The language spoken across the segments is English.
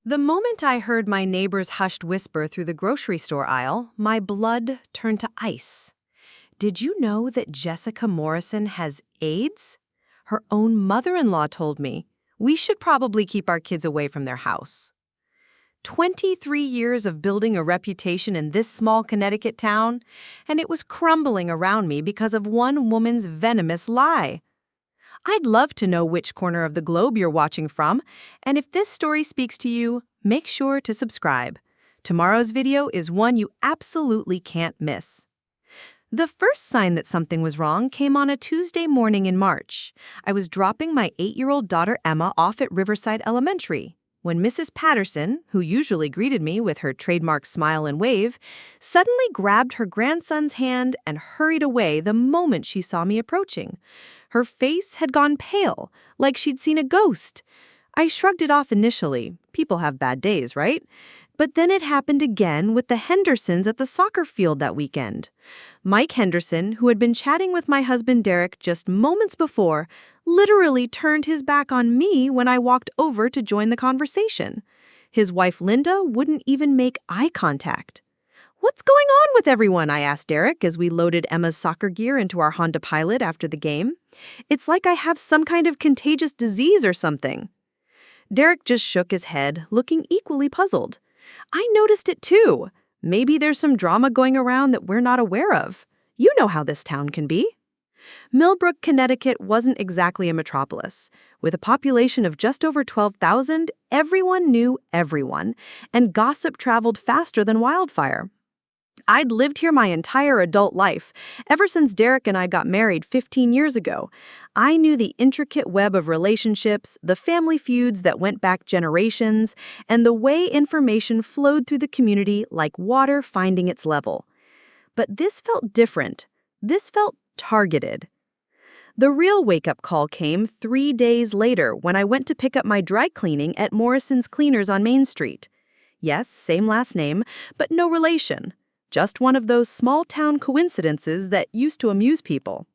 The moment I heard my neighbor's hushed whisper through the grocery store aisle, my blood turned to ice. Did you know that Jessica Morrison has AIDS? Her own mother-in-law told me. We should probably keep our kids away from their house. 23 years of building a reputation in this small Connecticut town, and it was crumbling around me because of one woman's venomous lie. I'd love to know which corner of the globe you're watching from, and if this story speaks to you, make sure to subscribe. Tomorrow's video is one you absolutely can't miss. The first sign that something was wrong came on a Tuesday morning in March. I was dropping my 8-year-old daughter Emma off at Riverside Elementary when Mrs. Patterson, who usually greeted me with her trademark smile and wave, suddenly grabbed her grandson's hand and hurried away the moment she saw me approaching. Her face had gone pale, like she'd seen a ghost. I shrugged it off initially. People have bad days, right? But then it happened again with the Hendersons at the soccer field that weekend. Mike Henderson, who had been chatting with my husband Derek just moments before, literally turned his back on me when I walked over to join the conversation. His wife Linda wouldn't even make eye contact. "What's going on with everyone?" I asked Derek as we loaded Emma's soccer gear into our Honda Pilot after the game. "It's like I have some kind of contagious disease or something." Derek just shook his head, looking equally puzzled. "I noticed it too. Maybe there's some drama going around that we're not aware of. You know how this town can be." Millbrook, Connecticut wasn't exactly a metropolis. With a population of just over 12,000, everyone knew everyone, and gossip traveled faster than wildfire. I'd lived here my entire adult life, ever since Derek and I got married 15 years ago. I knew the intricate web of relationships, the family feuds that went back generations, and the way information flowed through the community like water finding its level. But this felt different. This felt targeted. The real wake-up call came 3 days later when I went to pick up my dry cleaning at Morrison's Cleaners on Main Street. Yes, same last name, but no relation. Just one of those small-town coincidences that used to amuse people.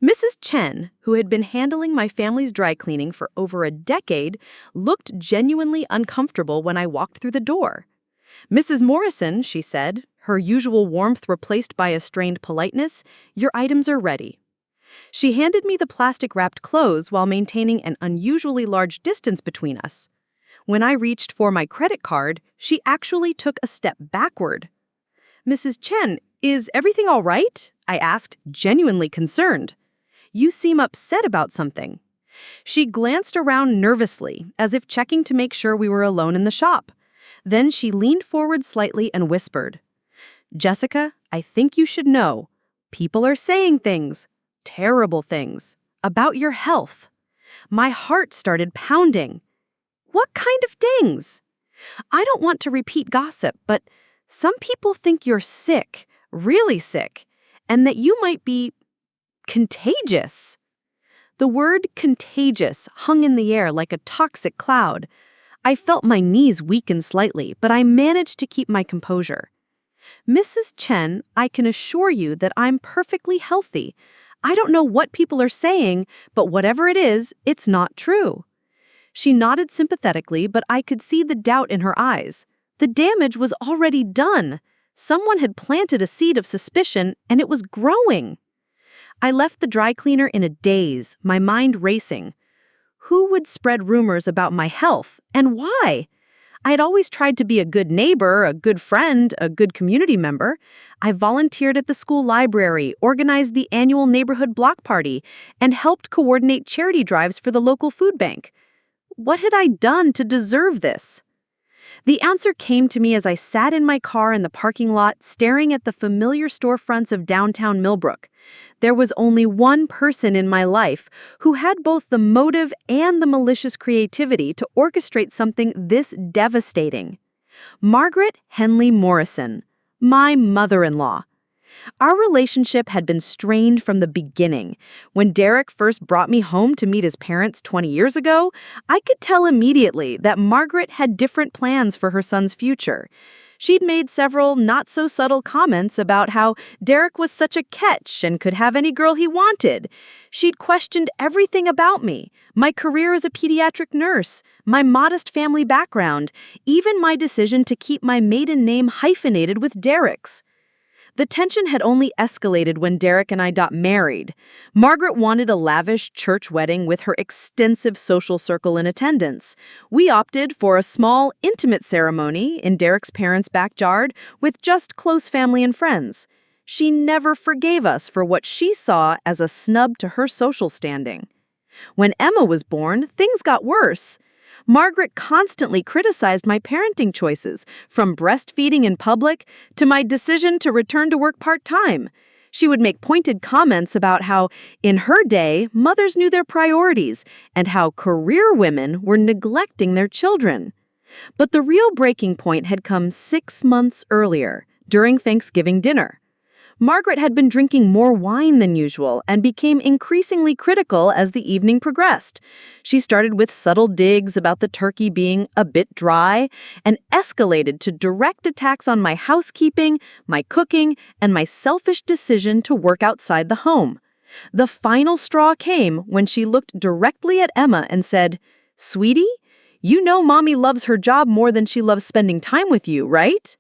Mrs. Chen, who had been handling my family's dry cleaning for over a decade, looked genuinely uncomfortable when I walked through the door. "Mrs. Morrison," she said, her usual warmth replaced by a strained politeness, "your items are ready." She handed me the plastic-wrapped clothes while maintaining an unusually large distance between us. When I reached for my credit card, she actually took a step backward. "Mrs. Chen, is everything all right?" I asked, genuinely concerned. "You seem upset about something." She glanced around nervously, as if checking to make sure we were alone in the shop. Then she leaned forward slightly and whispered, "Jessica, I think you should know. People are saying things, terrible things, about your health." My heart started pounding. "What kind of things?" "I don't want to repeat gossip, but some people think you're sick, really sick, and that you might be contagious." The word contagious hung in the air like a toxic cloud. I felt my knees weaken slightly, but I managed to keep my composure. "Mrs. Chen, I can assure you that I'm perfectly healthy. I don't know what people are saying, but whatever it is, it's not true." She nodded sympathetically, but I could see the doubt in her eyes. The damage was already done. Someone had planted a seed of suspicion, and it was growing. I left the dry cleaner in a daze, my mind racing. Who would spread rumors about my health, and why? I had always tried to be a good neighbor, a good friend, a good community member. I volunteered at the school library, organized the annual neighborhood block party, and helped coordinate charity drives for the local food bank. What had I done to deserve this? The answer came to me as I sat in my car in the parking lot, staring at the familiar storefronts of downtown Millbrook. There was only one person in my life who had both the motive and the malicious creativity to orchestrate something this devastating. Margaret Henley Morrison, my mother-in-law. Our relationship had been strained from the beginning. When Derek first brought me home to meet his parents 20 years ago, I could tell immediately that Margaret had different plans for her son's future. She'd made several not-so-subtle comments about how Derek was such a catch and could have any girl he wanted. She'd questioned everything about me, my career as a pediatric nurse, my modest family background, even my decision to keep my maiden name hyphenated with Derek's. The tension had only escalated when Derek and I got married. Margaret wanted a lavish church wedding with her extensive social circle in attendance. We opted for a small, intimate ceremony in Derek's parents' backyard with just close family and friends. She never forgave us for what she saw as a snub to her social standing. When Emma was born, things got worse. Margaret constantly criticized my parenting choices, from breastfeeding in public to my decision to return to work part-time. She would make pointed comments about how, in her day, mothers knew their priorities and how career women were neglecting their children. But the real breaking point had come 6 months earlier, during Thanksgiving dinner. Margaret had been drinking more wine than usual and became increasingly critical as the evening progressed. She started with subtle digs about the turkey being a bit dry and escalated to direct attacks on my housekeeping, my cooking, and my selfish decision to work outside the home. The final straw came when she looked directly at Emma and said, "Sweetie, you know Mommy loves her job more than she loves spending time with you, right?"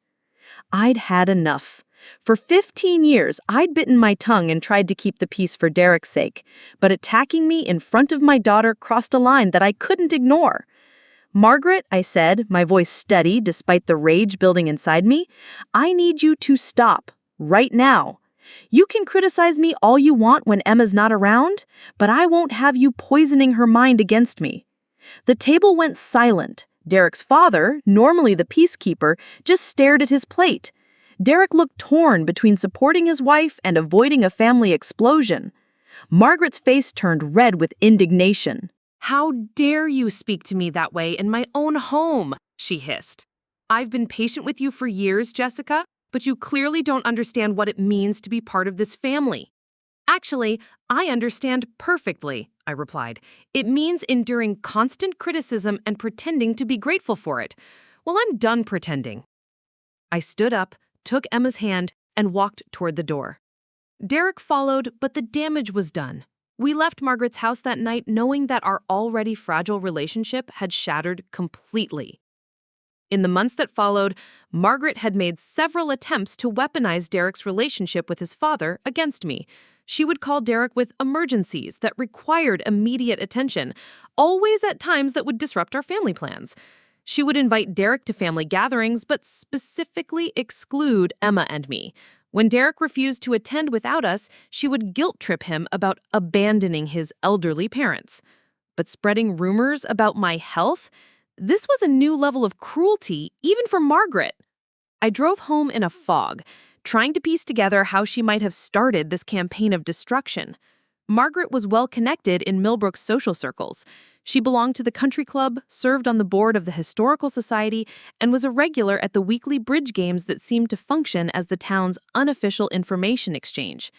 I'd had enough. For 15 years, I'd bitten my tongue and tried to keep the peace for Derek's sake, but attacking me in front of my daughter crossed a line that I couldn't ignore. "Margaret," I said, my voice steady despite the rage building inside me, "I need you to stop, right now. You can criticize me all you want when Emma's not around, but I won't have you poisoning her mind against me." The table went silent. Derek's father, normally the peacekeeper, just stared at his plate. Derek looked torn between supporting his wife and avoiding a family explosion. Margaret's face turned red with indignation. "How dare you speak to me that way in my own home?" she hissed. "I've been patient with you for years, Jessica, but you clearly don't understand what it means to be part of this family." "Actually, I understand perfectly," I replied. "It means enduring constant criticism and pretending to be grateful for it. Well, I'm done pretending." I stood up, took Emma's hand, and walked toward the door. Derek followed, but the damage was done. We left Margaret's house that night knowing that our already fragile relationship had shattered completely. In the months that followed, Margaret had made several attempts to weaponize Derek's relationship with his father against me. She would call Derek with emergencies that required immediate attention, always at times that would disrupt our family plans. She would invite Derek to family gatherings, but specifically exclude Emma and me. When Derek refused to attend without us, she would guilt-trip him about abandoning his elderly parents. But spreading rumors about my health? This was a new level of cruelty, even for Margaret. I drove home in a fog, trying to piece together how she might have started this campaign of destruction. Margaret was well connected in Millbrook's social circles. She belonged to the country club, served on the board of the Historical Society, and was a regular at the weekly bridge games that seemed to function as the town's unofficial information exchange.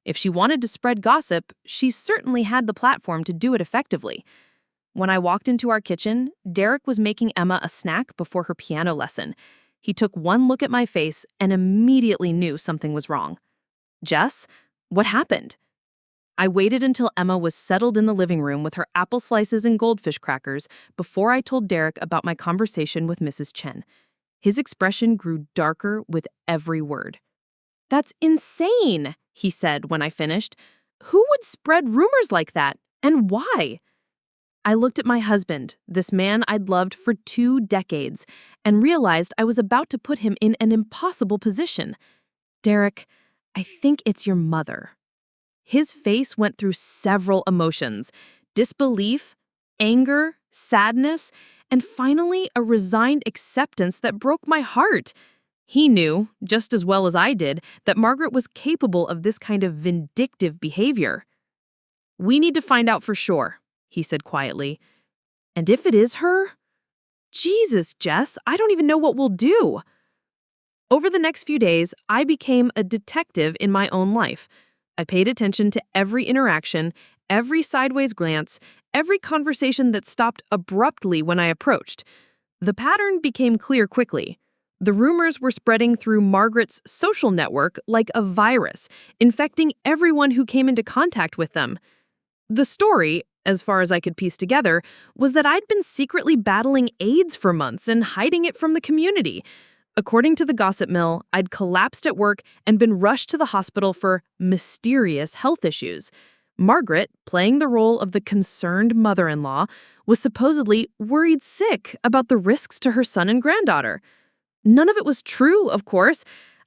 If she wanted to spread gossip, she certainly had the platform to do it effectively. When I walked into our kitchen, Derek was making Emma a snack before her piano lesson. He took one look at my face and immediately knew something was wrong. "Jess, what happened?" I waited until Emma was settled in the living room with her apple slices and goldfish crackers before I told Derek about my conversation with Mrs. Chen. His expression grew darker with every word. "That's insane," he said when I finished. "Who would spread rumors like that, and why?" I looked at my husband, this man I'd loved for 2 decades, and realized I was about to put him in an impossible position. "Derek, I think it's your mother." His face went through several emotions: disbelief, anger, sadness, and finally a resigned acceptance that broke my heart. He knew, just as well as I did, that Margaret was capable of this kind of vindictive behavior. "We need to find out for sure," he said quietly. "And if it is her? Jesus, Jess, I don't even know what we'll do." Over the next few days, I became a detective in my own life. I paid attention to every interaction, every sideways glance, every conversation that stopped abruptly when I approached. The pattern became clear quickly. The rumors were spreading through Margaret's social network like a virus, infecting everyone who came into contact with them. The story, as far as I could piece together, was that I'd been secretly battling AIDS for months and hiding it from the community. According to the gossip mill, I'd collapsed at work and been rushed to the hospital for mysterious health issues. Margaret, playing the role of the concerned mother-in-law, was supposedly worried sick about the risks to her son and granddaughter. None of it was true, of course.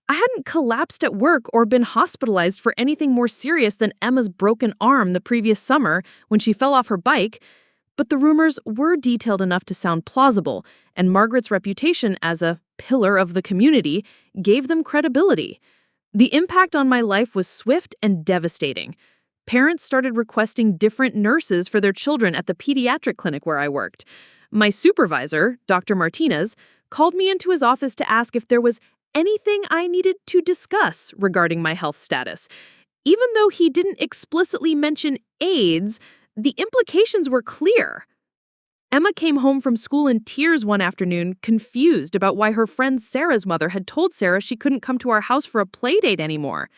I hadn't collapsed at work or been hospitalized for anything more serious than Emma's broken arm the previous summer when she fell off her bike, but the rumors were detailed enough to sound plausible, and Margaret's reputation as a pillar of the community gave them credibility. The impact on my life was swift and devastating. Parents started requesting different nurses for their children at the pediatric clinic where I worked. My supervisor, Dr. Martinez, called me into his office to ask if there was anything I needed to discuss regarding my health status. Even though he didn't explicitly mention AIDS, the implications were clear. Emma came home from school in tears one afternoon, confused about why her friend Sarah's mother had told Sarah she couldn't come to our house for a playdate anymore.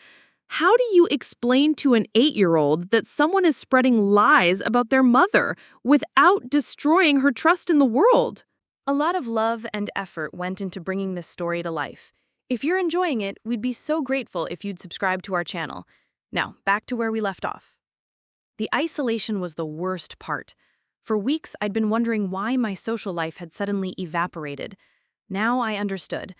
How do you explain to an 8-year-old that someone is spreading lies about their mother without destroying her trust in the world? A lot of love and effort went into bringing this story to life. If you're enjoying it, we'd be so grateful if you'd subscribe to our channel. Now, back to where we left off. The isolation was the worst part. For weeks, I'd been wondering why my social life had suddenly evaporated. Now I understood.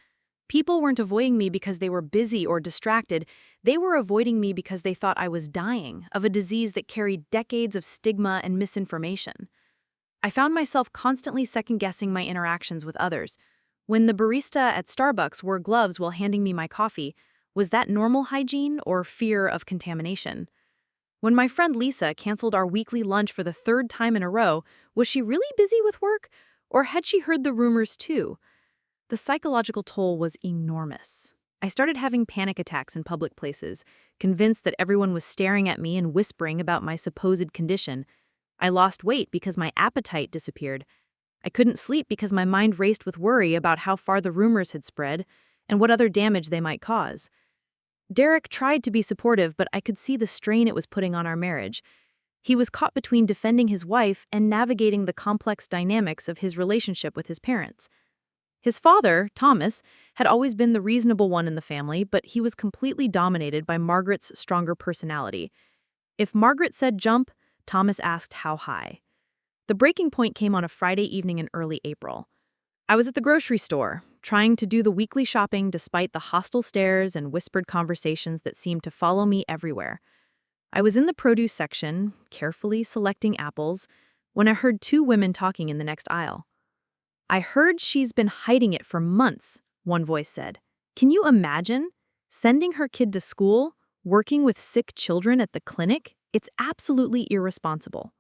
People weren't avoiding me because they were busy or distracted. They were avoiding me because they thought I was dying of a disease that carried decades of stigma and misinformation. I found myself constantly second-guessing my interactions with others. When the barista at Starbucks wore gloves while handing me my coffee, was that normal hygiene or fear of contamination? When my friend Lisa canceled our weekly lunch for the 3rd time in a row, was she really busy with work? Or had she heard the rumors too? The psychological toll was enormous. I started having panic attacks in public places, convinced that everyone was staring at me and whispering about my supposed condition. I lost weight because my appetite disappeared. I couldn't sleep because my mind raced with worry about how far the rumors had spread and what other damage they might cause. Derek tried to be supportive, but I could see the strain it was putting on our marriage. He was caught between defending his wife and navigating the complex dynamics of his relationship with his parents. His father, Thomas, had always been the reasonable one in the family, but he was completely dominated by Margaret's stronger personality. If Margaret said jump, Thomas asked how high. The breaking point came on a Friday evening in early April. I was at the grocery store, trying to do the weekly shopping despite the hostile stares and whispered conversations that seemed to follow me everywhere. I was in the produce section, carefully selecting apples, when I heard 2 women talking in the next aisle. "I heard she's been hiding it for months," one voice said. "Can you imagine? Sending her kid to school, working with sick children at the clinic? It's absolutely irresponsible."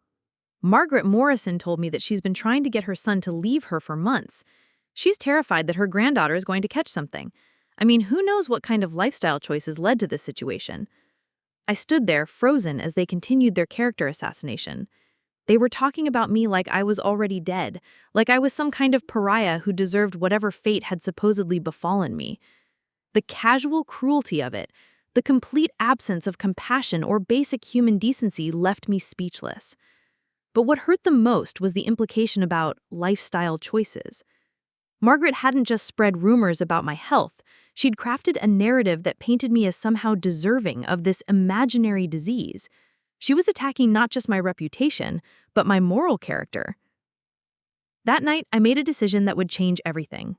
Margaret Morrison told me that she's been trying to get her son to leave her for months. She's terrified that her granddaughter is going to catch something. I mean, who knows what kind of lifestyle choices led to this situation? I stood there, frozen, as they continued their character assassination. They were talking about me like I was already dead, like I was some kind of pariah who deserved whatever fate had supposedly befallen me. The casual cruelty of it, the complete absence of compassion or basic human decency left me speechless. But what hurt them most was the implication about lifestyle choices. Margaret hadn't just spread rumors about my health. She'd crafted a narrative that painted me as somehow deserving of this imaginary disease. She was attacking not just my reputation, but my moral character. That night, I made a decision that would change everything.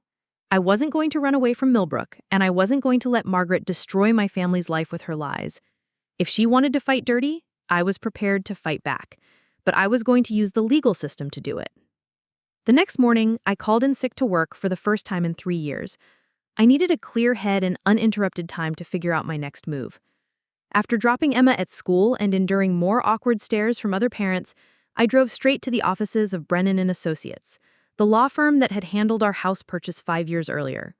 I wasn't going to run away from Millbrook, and I wasn't going to let Margaret destroy my family's life with her lies. If she wanted to fight dirty, I was prepared to fight back. But I was going to use the legal system to do it. The next morning, I called in sick to work for the first time in 3 years. I needed a clear head and uninterrupted time to figure out my next move. After dropping Emma at school and enduring more awkward stares from other parents, I drove straight to the offices of Brennan & Associates, the law firm that had handled our house purchase 5 years earlier.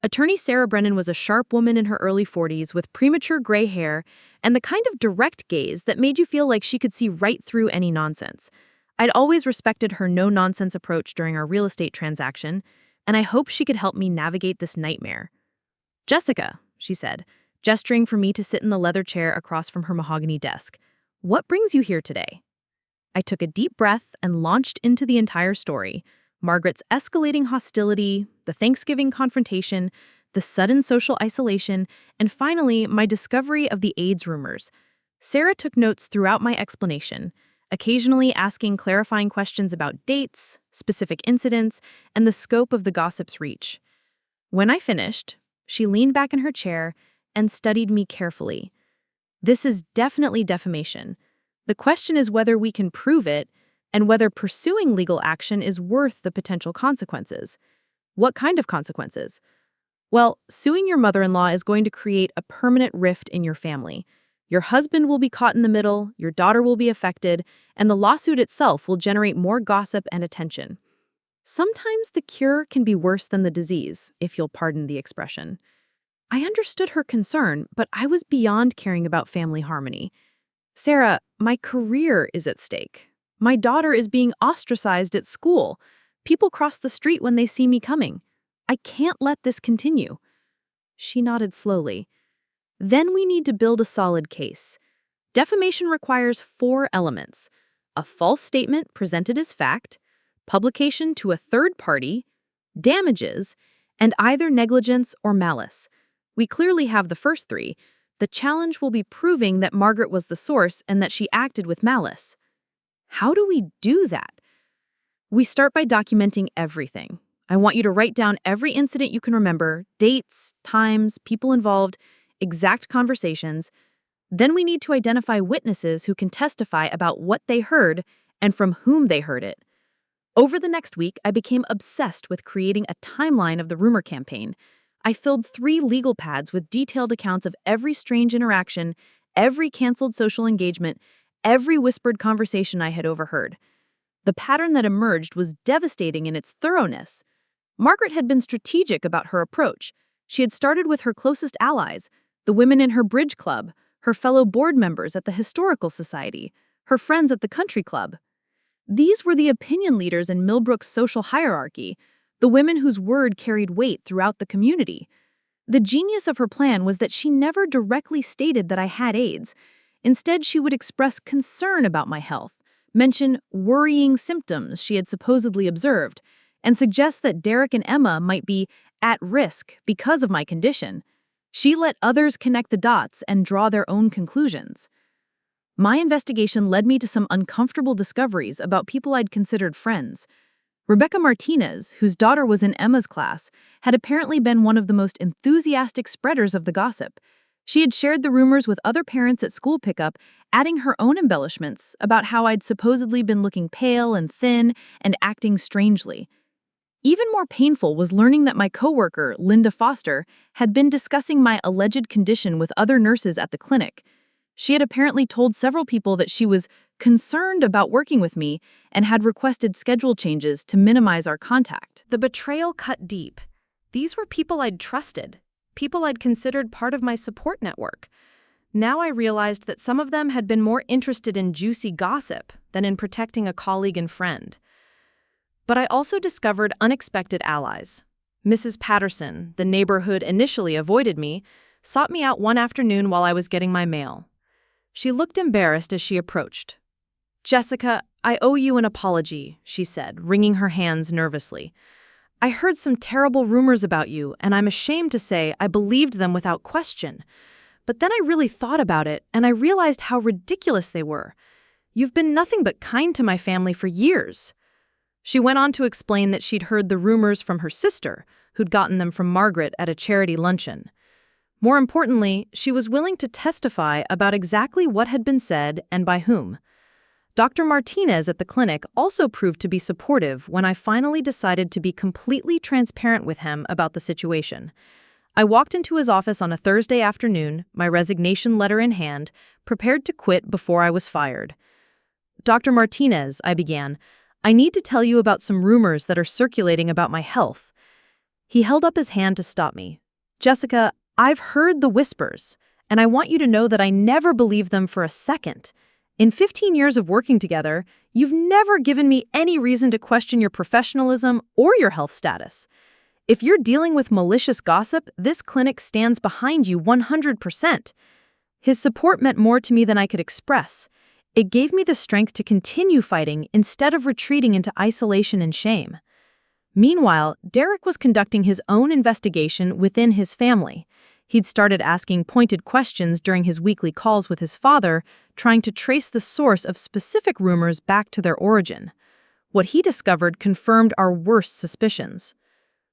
Attorney Sarah Brennan was a sharp woman in her early 40s with premature gray hair and the kind of direct gaze that made you feel like she could see right through any nonsense. I'd always respected her no-nonsense approach during our real estate transaction, and I hoped she could help me navigate this nightmare. "Jessica," she said, gesturing for me to sit in the leather chair across from her mahogany desk, "what brings you here today?" I took a deep breath and launched into the entire story. Margaret's escalating hostility, the Thanksgiving confrontation, the sudden social isolation, and finally, my discovery of the AIDS rumors. Sarah took notes throughout my explanation, occasionally asking clarifying questions about dates, specific incidents, and the scope of the gossip's reach. When I finished, she leaned back in her chair and studied me carefully. "This is definitely defamation. The question is whether we can prove it and whether pursuing legal action is worth the potential consequences." "What kind of consequences?" "Well, suing your mother-in-law is going to create a permanent rift in your family. Your husband will be caught in the middle, your daughter will be affected, and the lawsuit itself will generate more gossip and attention. Sometimes the cure can be worse than the disease, if you'll pardon the expression." I understood her concern, but I was beyond caring about family harmony. "Sarah, my career is at stake. My daughter is being ostracized at school. People cross the street when they see me coming. I can't let this continue." She nodded slowly. "Then we need to build a solid case. Defamation requires 4 elements: a false statement presented as fact, publication to a third party, damages, and either negligence or malice. We clearly have the first 3. The challenge will be proving that Margaret was the source and that she acted with malice." "How do we do that?" "We start by documenting everything. I want you to write down every incident you can remember, dates, times, people involved, exact conversations. Then we need to identify witnesses who can testify about what they heard and from whom they heard it." Over the next week, I became obsessed with creating a timeline of the rumor campaign. I filled 3 legal pads with detailed accounts of every strange interaction, every canceled social engagement, every whispered conversation I had overheard. The pattern that emerged was devastating in its thoroughness. Margaret had been strategic about her approach. She had started with her closest allies, the women in her bridge club, her fellow board members at the Historical Society, her friends at the country club. These were the opinion leaders in Millbrook's social hierarchy, the women whose word carried weight throughout the community. The genius of her plan was that she never directly stated that I had AIDS. Instead, she would express concern about my health, mention worrying symptoms she had supposedly observed, and suggest that Derek and Emma might be at risk because of my condition. She let others connect the dots and draw their own conclusions. My investigation led me to some uncomfortable discoveries about people I'd considered friends. Rebecca Martinez, whose daughter was in Emma's class, had apparently been one of the most enthusiastic spreaders of the gossip. She had shared the rumors with other parents at school pickup, adding her own embellishments about how I'd supposedly been looking pale and thin and acting strangely. Even more painful was learning that my coworker, Linda Foster, had been discussing my alleged condition with other nurses at the clinic. She had apparently told several people that she was concerned about working with me and had requested schedule changes to minimize our contact. The betrayal cut deep. These were people I'd trusted, people I'd considered part of my support network. Now I realized that some of them had been more interested in juicy gossip than in protecting a colleague and friend. But I also discovered unexpected allies. Mrs. Patterson, the neighbor who'd initially avoided me, sought me out one afternoon while I was getting my mail. She looked embarrassed as she approached. "Jessica, I owe you an apology," she said, wringing her hands nervously. "I heard some terrible rumors about you, and I'm ashamed to say I believed them without question. But then I really thought about it, and I realized how ridiculous they were. You've been nothing but kind to my family for years." She went on to explain that she'd heard the rumors from her sister, who'd gotten them from Margaret at a charity luncheon. More importantly, she was willing to testify about exactly what had been said and by whom. Dr. Martinez at the clinic also proved to be supportive when I finally decided to be completely transparent with him about the situation. I walked into his office on a Thursday afternoon, my resignation letter in hand, prepared to quit before I was fired. "Dr. Martinez," I began, "I need to tell you about some rumors that are circulating about my health." He held up his hand to stop me. "Jessica, I've heard the whispers, and I want you to know that I never believed them for a second. In 15 years of working together, you've never given me any reason to question your professionalism or your health status. If you're dealing with malicious gossip, this clinic stands behind you 100%. His support meant more to me than I could express. It gave me the strength to continue fighting instead of retreating into isolation and shame. Meanwhile, Derek was conducting his own investigation within his family. He'd started asking pointed questions during his weekly calls with his father, trying to trace the source of specific rumors back to their origin. What he discovered confirmed our worst suspicions.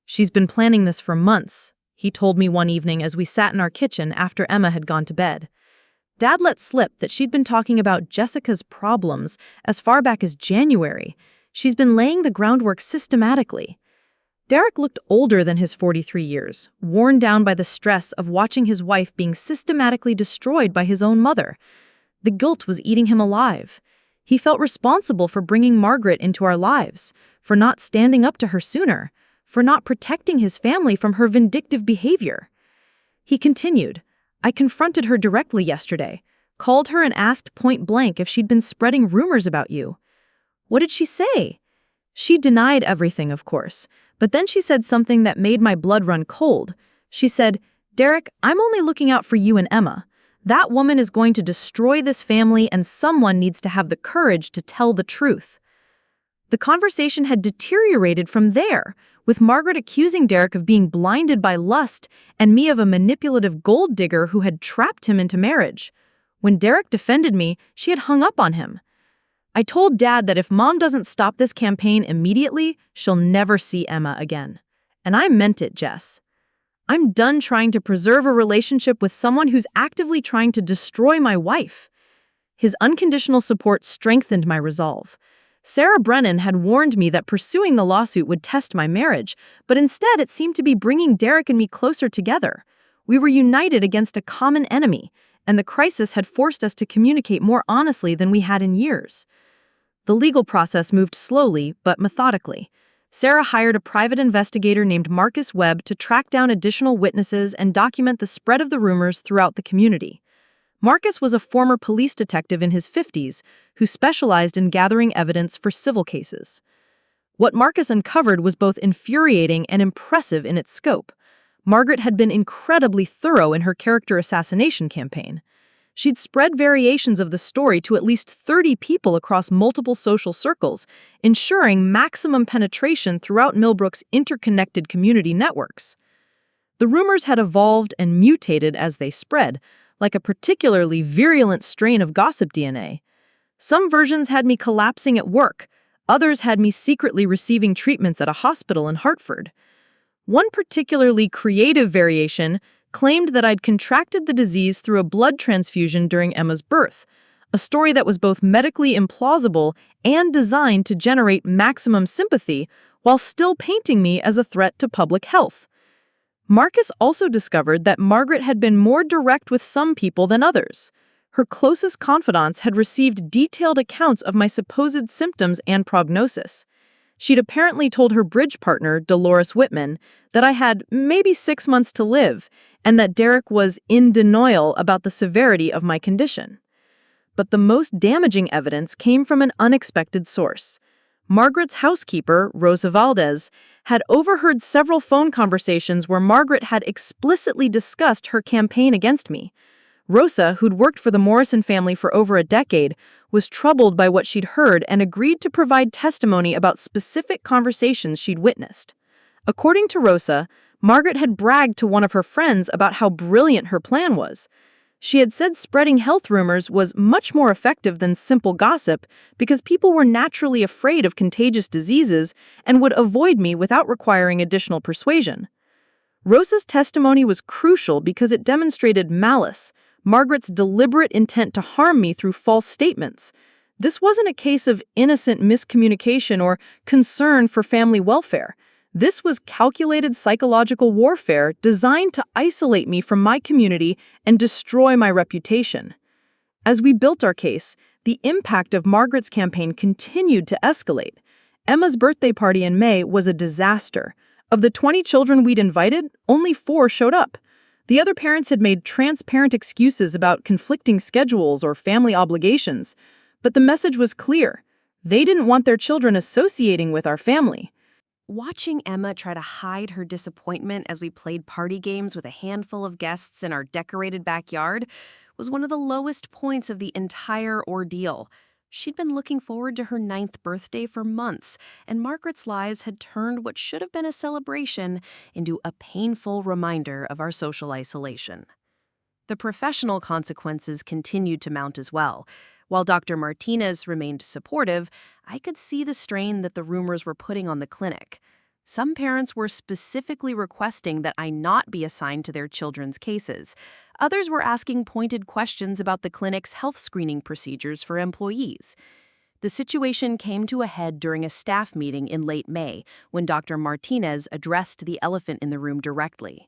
"She's been planning this for months," he told me one evening as we sat in our kitchen after Emma had gone to bed. Dad let slip that she'd been talking about Jessica's problems as far back as January. She's been laying the groundwork systematically. Derek looked older than his 43 years, worn down by the stress of watching his wife being systematically destroyed by his own mother. The guilt was eating him alive. He felt responsible for bringing Margaret into our lives, for not standing up to her sooner, for not protecting his family from her vindictive behavior. He continued, "I confronted her directly yesterday, called her and asked point blank if she'd been spreading rumors about you. What did she say? She denied everything, of course, but then she said something that made my blood run cold. She said, 'Derek, I'm only looking out for you and Emma. That woman is going to destroy this family and someone needs to have the courage to tell the truth.'" The conversation had deteriorated from there, with Margaret accusing Derek of being blinded by lust and me of a manipulative gold digger who had trapped him into marriage. When Derek defended me, she had hung up on him. I told Dad that if Mom doesn't stop this campaign immediately, she'll never see Emma again. And I meant it, Jess. I'm done trying to preserve a relationship with someone who's actively trying to destroy my wife. His unconditional support strengthened my resolve. Sarah Brennan had warned me that pursuing the lawsuit would test my marriage, but instead it seemed to be bringing Derek and me closer together. We were united against a common enemy, and the crisis had forced us to communicate more honestly than we had in years. The legal process moved slowly but methodically. Sarah hired a private investigator named Marcus Webb to track down additional witnesses and document the spread of the rumors throughout the community. Marcus was a former police detective in his 50s who specialized in gathering evidence for civil cases. What Marcus uncovered was both infuriating and impressive in its scope. Margaret had been incredibly thorough in her character assassination campaign. She'd spread variations of the story to at least 30 people across multiple social circles, ensuring maximum penetration throughout Millbrook's interconnected community networks. The rumors had evolved and mutated as they spread, like a particularly virulent strain of gossip DNA. Some versions had me collapsing at work, others had me secretly receiving treatments at a hospital in Hartford. One particularly creative variation claimed that I'd contracted the disease through a blood transfusion during Emma's birth, a story that was both medically implausible and designed to generate maximum sympathy while still painting me as a threat to public health. Marcus also discovered that Margaret had been more direct with some people than others. Her closest confidants had received detailed accounts of my supposed symptoms and prognosis. She'd apparently told her bridge partner, Dolores Whitman, that I had maybe 6 months to live, and that Derek was in denial about the severity of my condition. But the most damaging evidence came from an unexpected source. Margaret's housekeeper, Rosa Valdez, had overheard several phone conversations where Margaret had explicitly discussed her campaign against me. Rosa, who'd worked for the Morrison family for over a decade, was troubled by what she'd heard and agreed to provide testimony about specific conversations she'd witnessed. According to Rosa, Margaret had bragged to one of her friends about how brilliant her plan was. She had said spreading health rumors was much more effective than simple gossip because people were naturally afraid of contagious diseases and would avoid me without requiring additional persuasion. Rosa's testimony was crucial because it demonstrated malice, Margaret's deliberate intent to harm me through false statements. This wasn't a case of innocent miscommunication or concern for family welfare. This was calculated psychological warfare designed to isolate me from my community and destroy my reputation. As we built our case, the impact of Margaret's campaign continued to escalate. Emma's birthday party in May was a disaster. Of the 20 children we'd invited, only 4 showed up. The other parents had made transparent excuses about conflicting schedules or family obligations, but the message was clear. They didn't want their children associating with our family. Watching Emma try to hide her disappointment as we played party games with a handful of guests in our decorated backyard was one of the lowest points of the entire ordeal. She'd been looking forward to her 9th birthday for months, and Margaret's lies had turned what should have been a celebration into a painful reminder of our social isolation. The professional consequences continued to mount as well. While Dr. Martinez remained supportive, I could see the strain that the rumors were putting on the clinic. Some parents were specifically requesting that I not be assigned to their children's cases. Others were asking pointed questions about the clinic's health screening procedures for employees. The situation came to a head during a staff meeting in late May, when Dr. Martinez addressed the elephant in the room directly.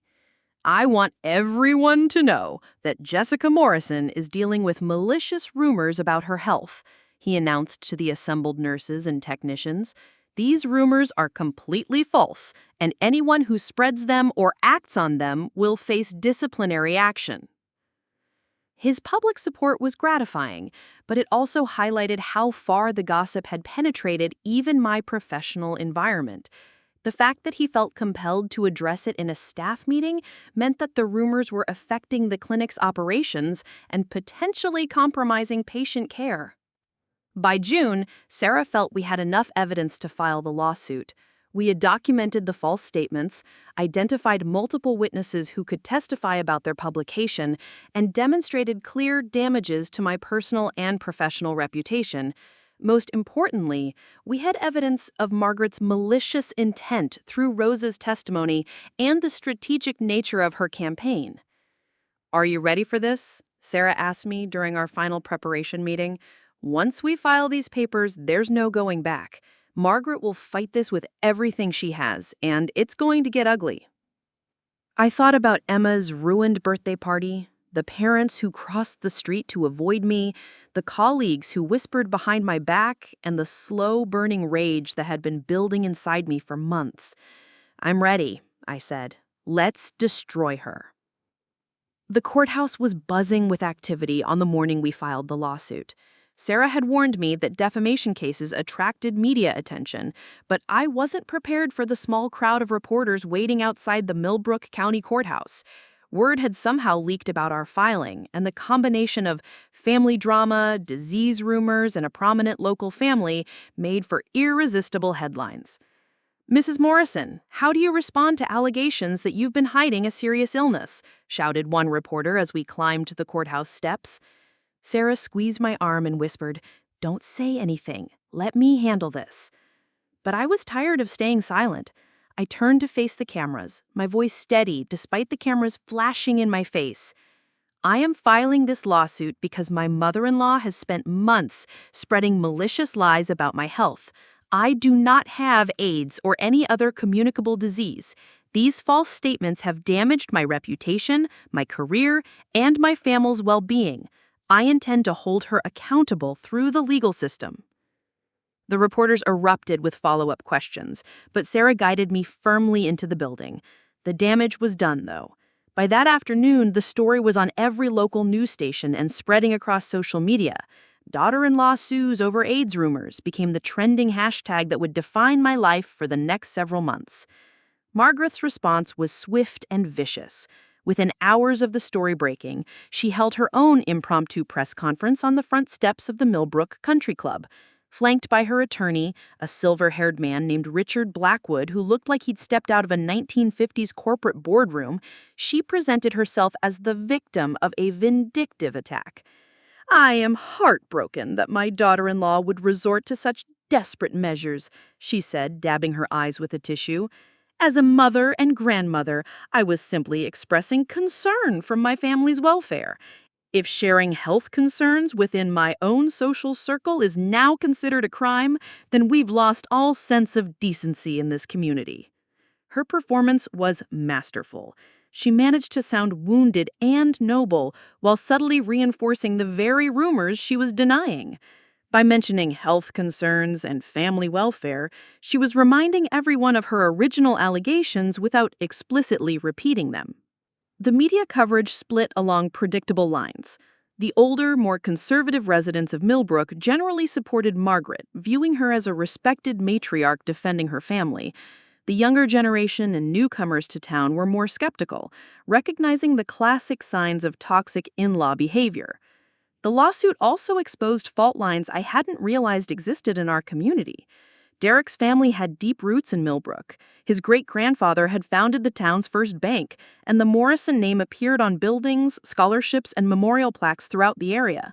"I want everyone to know that Jessica Morrison is dealing with malicious rumors about her health," he announced to the assembled nurses and technicians. "These rumors are completely false, and anyone who spreads them or acts on them will face disciplinary action." His public support was gratifying, but it also highlighted how far the gossip had penetrated even my professional environment. The fact that he felt compelled to address it in a staff meeting meant that the rumors were affecting the clinic's operations and potentially compromising patient care. By June, Sarah felt we had enough evidence to file the lawsuit. We had documented the false statements, identified multiple witnesses who could testify about their publication, and demonstrated clear damages to my personal and professional reputation. Most importantly, we had evidence of Margaret's malicious intent through Rose's testimony and the strategic nature of her campaign. "Are you ready for this?" Sarah asked me during our final preparation meeting. "Once we file these papers, there's no going back. Margaret will fight this with everything she has, and it's going to get ugly." I thought about Emma's ruined birthday party, the parents who crossed the street to avoid me, the colleagues who whispered behind my back, and the slow-burning rage that had been building inside me for months. "I'm ready," I said. "Let's destroy her." The courthouse was buzzing with activity on the morning we filed the lawsuit. Sarah had warned me that defamation cases attracted media attention, but I wasn't prepared for the small crowd of reporters waiting outside the Millbrook County Courthouse. Word had somehow leaked about our filing, and the combination of family drama, disease rumors, and a prominent local family made for irresistible headlines. "Mrs. Morrison, how do you respond to allegations that you've been hiding a serious illness?" shouted one reporter as we climbed the courthouse steps. Sarah squeezed my arm and whispered, "Don't say anything. Let me handle this." But I was tired of staying silent. I turned to face the cameras, my voice steady despite the cameras flashing in my face. "I am filing this lawsuit because my mother-in-law has spent months spreading malicious lies about my health. I do not have AIDS or any other communicable disease. These false statements have damaged my reputation, my career, and my family's well-being. I intend to hold her accountable through the legal system." The reporters erupted with follow-up questions, but Sarah guided me firmly into the building. The damage was done, though. By that afternoon, the story was on every local news station and spreading across social media. "Daughter-in-law sues over AIDS rumors" became the trending hashtag that would define my life for the next several months. Margaret's response was swift and vicious. Within hours of the story breaking, she held her own impromptu press conference on the front steps of the Millbrook Country Club. Flanked by her attorney, a silver-haired man named Richard Blackwood who looked like he'd stepped out of a 1950s corporate boardroom, she presented herself as the victim of a vindictive attack. "I am heartbroken that my daughter-in-law would resort to such desperate measures," she said, dabbing her eyes with a tissue. "As a mother and grandmother, I was simply expressing concern for my family's welfare. If sharing health concerns within my own social circle is now considered a crime, then we've lost all sense of decency in this community." Her performance was masterful. She managed to sound wounded and noble while subtly reinforcing the very rumors she was denying. By mentioning health concerns and family welfare, she was reminding everyone of her original allegations without explicitly repeating them. The media coverage split along predictable lines. The older, more conservative residents of Millbrook generally supported Margaret, viewing her as a respected matriarch defending her family. The younger generation and newcomers to town were more skeptical, recognizing the classic signs of toxic in-law behavior. The lawsuit also exposed fault lines I hadn't realized existed in our community. Derek's family had deep roots in Millbrook. His great-grandfather had founded the town's first bank, and the Morrison name appeared on buildings, scholarships, and memorial plaques throughout the area.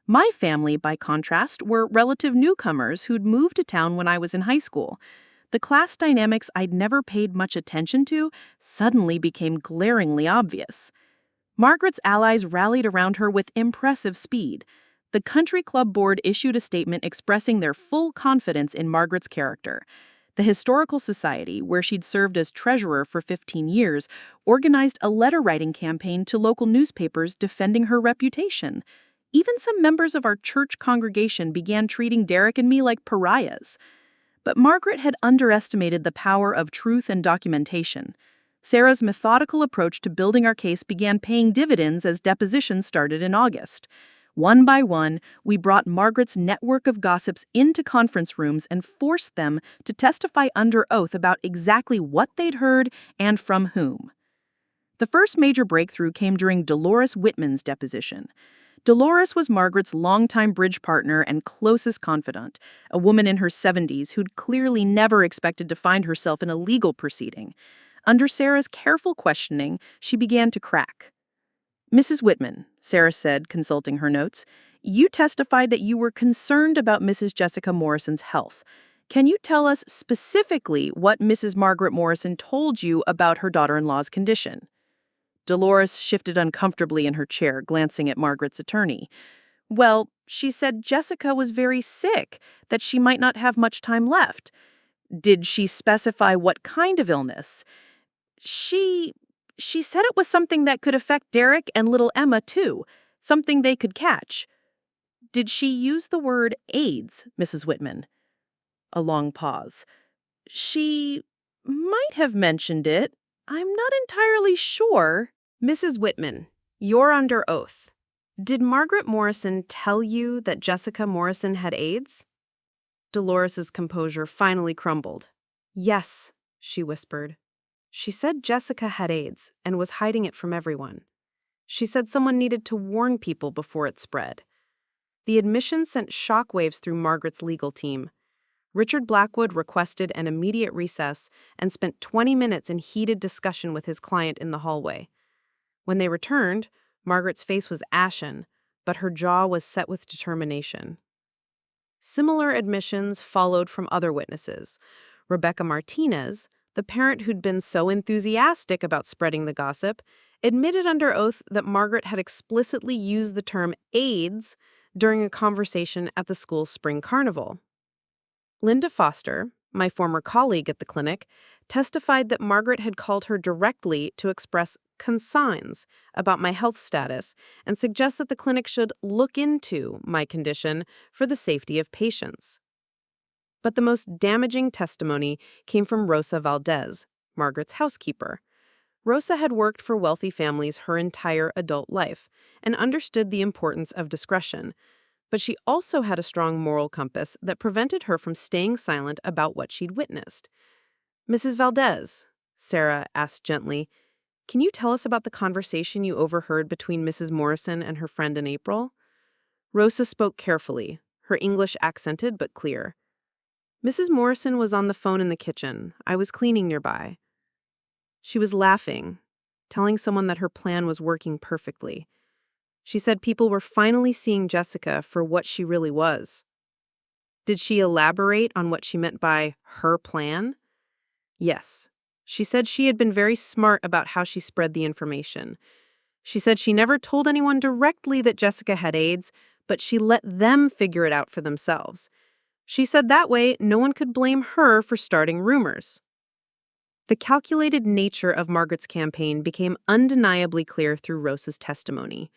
My family, by contrast, were relative newcomers who'd moved to town when I was in high school. The class dynamics I'd never paid much attention to suddenly became glaringly obvious. Margaret's allies rallied around her with impressive speed. The country club board issued a statement expressing their full confidence in Margaret's character. The Historical Society, where she'd served as treasurer for 15 years, organized a letter-writing campaign to local newspapers defending her reputation. Even some members of our church congregation began treating Derek and me like pariahs. But Margaret had underestimated the power of truth and documentation. Sarah's methodical approach to building our case began paying dividends as depositions started in August. One by one, we brought Margaret's network of gossips into conference rooms and forced them to testify under oath about exactly what they'd heard and from whom. The first major breakthrough came during Dolores Whitman's deposition. Dolores was Margaret's longtime bridge partner and closest confidant, a woman in her 70s who'd clearly never expected to find herself in a legal proceeding. Under Sarah's careful questioning, she began to crack. "Mrs. Whitman," Sarah said, consulting her notes, "you testified that you were concerned about Mrs. Jessica Morrison's health. Can you tell us specifically what Mrs. Margaret Morrison told you about her daughter-in-law's condition?" Dolores shifted uncomfortably in her chair, glancing at Margaret's attorney. "Well, she said Jessica was very sick, that she might not have much time left. Did she specify what kind of illness?" She said it was something that could affect Derek and little Emma, too, something they could catch. "Did she use the word AIDS, Mrs. Whitman?" A long pause. "She might have mentioned it. I'm not entirely sure." Mrs. Whitman, you're under oath. Did Margaret Morrison tell you that Jessica Morrison had AIDS? Dolores's composure finally crumbled. "Yes," she whispered. "She said Jessica had AIDS and was hiding it from everyone. She said someone needed to warn people before it spread." The admission sent shockwaves through Margaret's legal team. Richard Blackwood requested an immediate recess and spent 20 minutes in heated discussion with his client in the hallway. When they returned, Margaret's face was ashen, but her jaw was set with determination. Similar admissions followed from other witnesses. Rebecca Martinez, the parent who'd been so enthusiastic about spreading the gossip, admitted under oath that Margaret had explicitly used the term AIDS during a conversation at the school's spring carnival. Linda Foster, my former colleague at the clinic, testified that Margaret had called her directly to express concerns about my health status and suggest that the clinic should look into my condition for the safety of patients. But the most damaging testimony came from Rosa Valdez, Margaret's housekeeper. Rosa had worked for wealthy families her entire adult life and understood the importance of discretion, but she also had a strong moral compass that prevented her from staying silent about what she'd witnessed. "Mrs. Valdez," Sarah asked gently, "can you tell us about the conversation you overheard between Mrs. Morrison and her friend in April?" Rosa spoke carefully, her English accented but clear. "Mrs. Morrison was on the phone in the kitchen. I was cleaning nearby. She was laughing, telling someone that her plan was working perfectly. She said people were finally seeing Jessica for what she really was." Did she elaborate on what she meant by her plan? Yes. She said she had been very smart about how she spread the information. She said she never told anyone directly that Jessica had AIDS, but she let them figure it out for themselves. She said that way no one could blame her for starting rumors. The calculated nature of Margaret's campaign became undeniably clear through Rosa's testimony.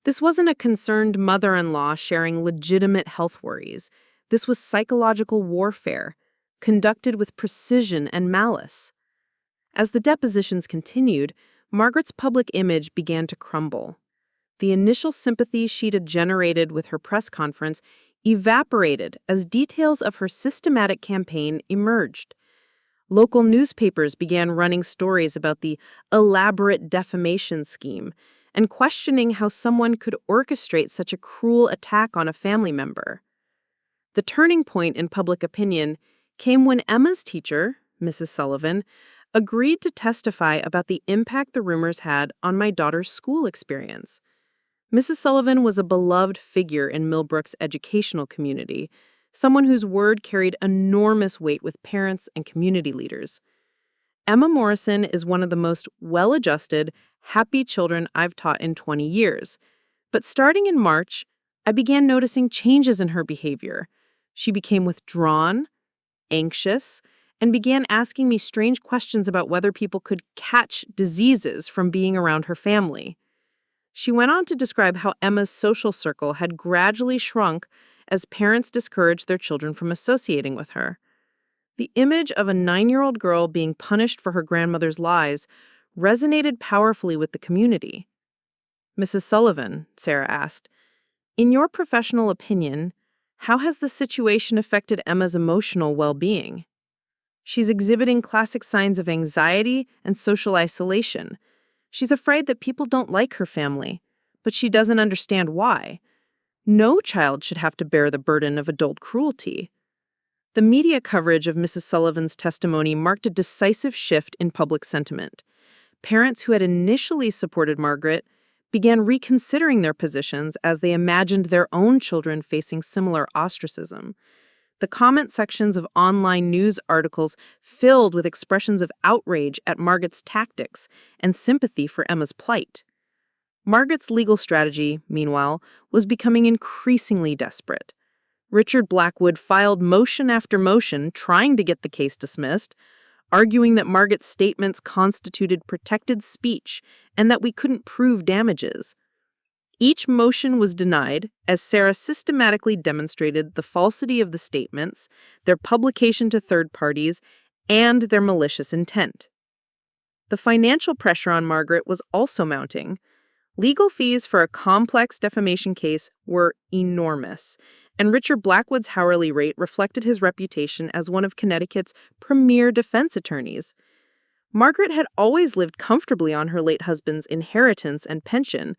This wasn't a concerned mother-in-law sharing legitimate health worries. This was psychological warfare, conducted with precision and malice. As the depositions continued, Margaret's public image began to crumble. The initial sympathy she'd generated with her press conference evaporated as details of her systematic campaign emerged. Local newspapers began running stories about the elaborate defamation scheme and questioning how someone could orchestrate such a cruel attack on a family member. The turning point in public opinion came when Emma's teacher, Mrs. Sullivan, agreed to testify about the impact the rumors had on my daughter's school experience. Mrs. Sullivan was a beloved figure in Millbrook's educational community, someone whose word carried enormous weight with parents and community leaders. Emma Morrison is one of the most well-adjusted, happy children I've taught in 20 years. But starting in March, I began noticing changes in her behavior. She became withdrawn, anxious, and began asking me strange questions about whether people could catch diseases from being around her family. She went on to describe how Emma's social circle had gradually shrunk as parents discouraged their children from associating with her. The image of a 9-year-old girl being punished for her grandmother's lies resonated powerfully with the community. "Mrs. Sullivan," Sarah asked, "in your professional opinion, how has the situation affected Emma's emotional well-being?" "She's exhibiting classic signs of anxiety and social isolation. She's afraid that people don't like her family, but she doesn't understand why. No child should have to bear the burden of adult cruelty." The media coverage of Mrs. Sullivan's testimony marked a decisive shift in public sentiment. Parents who had initially supported Margaret began reconsidering their positions as they imagined their own children facing similar ostracism. The comment sections of online news articles filled with expressions of outrage at Margaret's tactics and sympathy for Emma's plight. Margaret's legal strategy, meanwhile, was becoming increasingly desperate. Richard Blackwood filed motion after motion trying to get the case dismissed, arguing that Margaret's statements constituted protected speech and that we couldn't prove damages. Each motion was denied as Sarah systematically demonstrated the falsity of the statements, their publication to third parties, and their malicious intent. The financial pressure on Margaret was also mounting. Legal fees for a complex defamation case were enormous, and Richard Blackwood's hourly rate reflected his reputation as one of Connecticut's premier defense attorneys. Margaret had always lived comfortably on her late husband's inheritance and pension,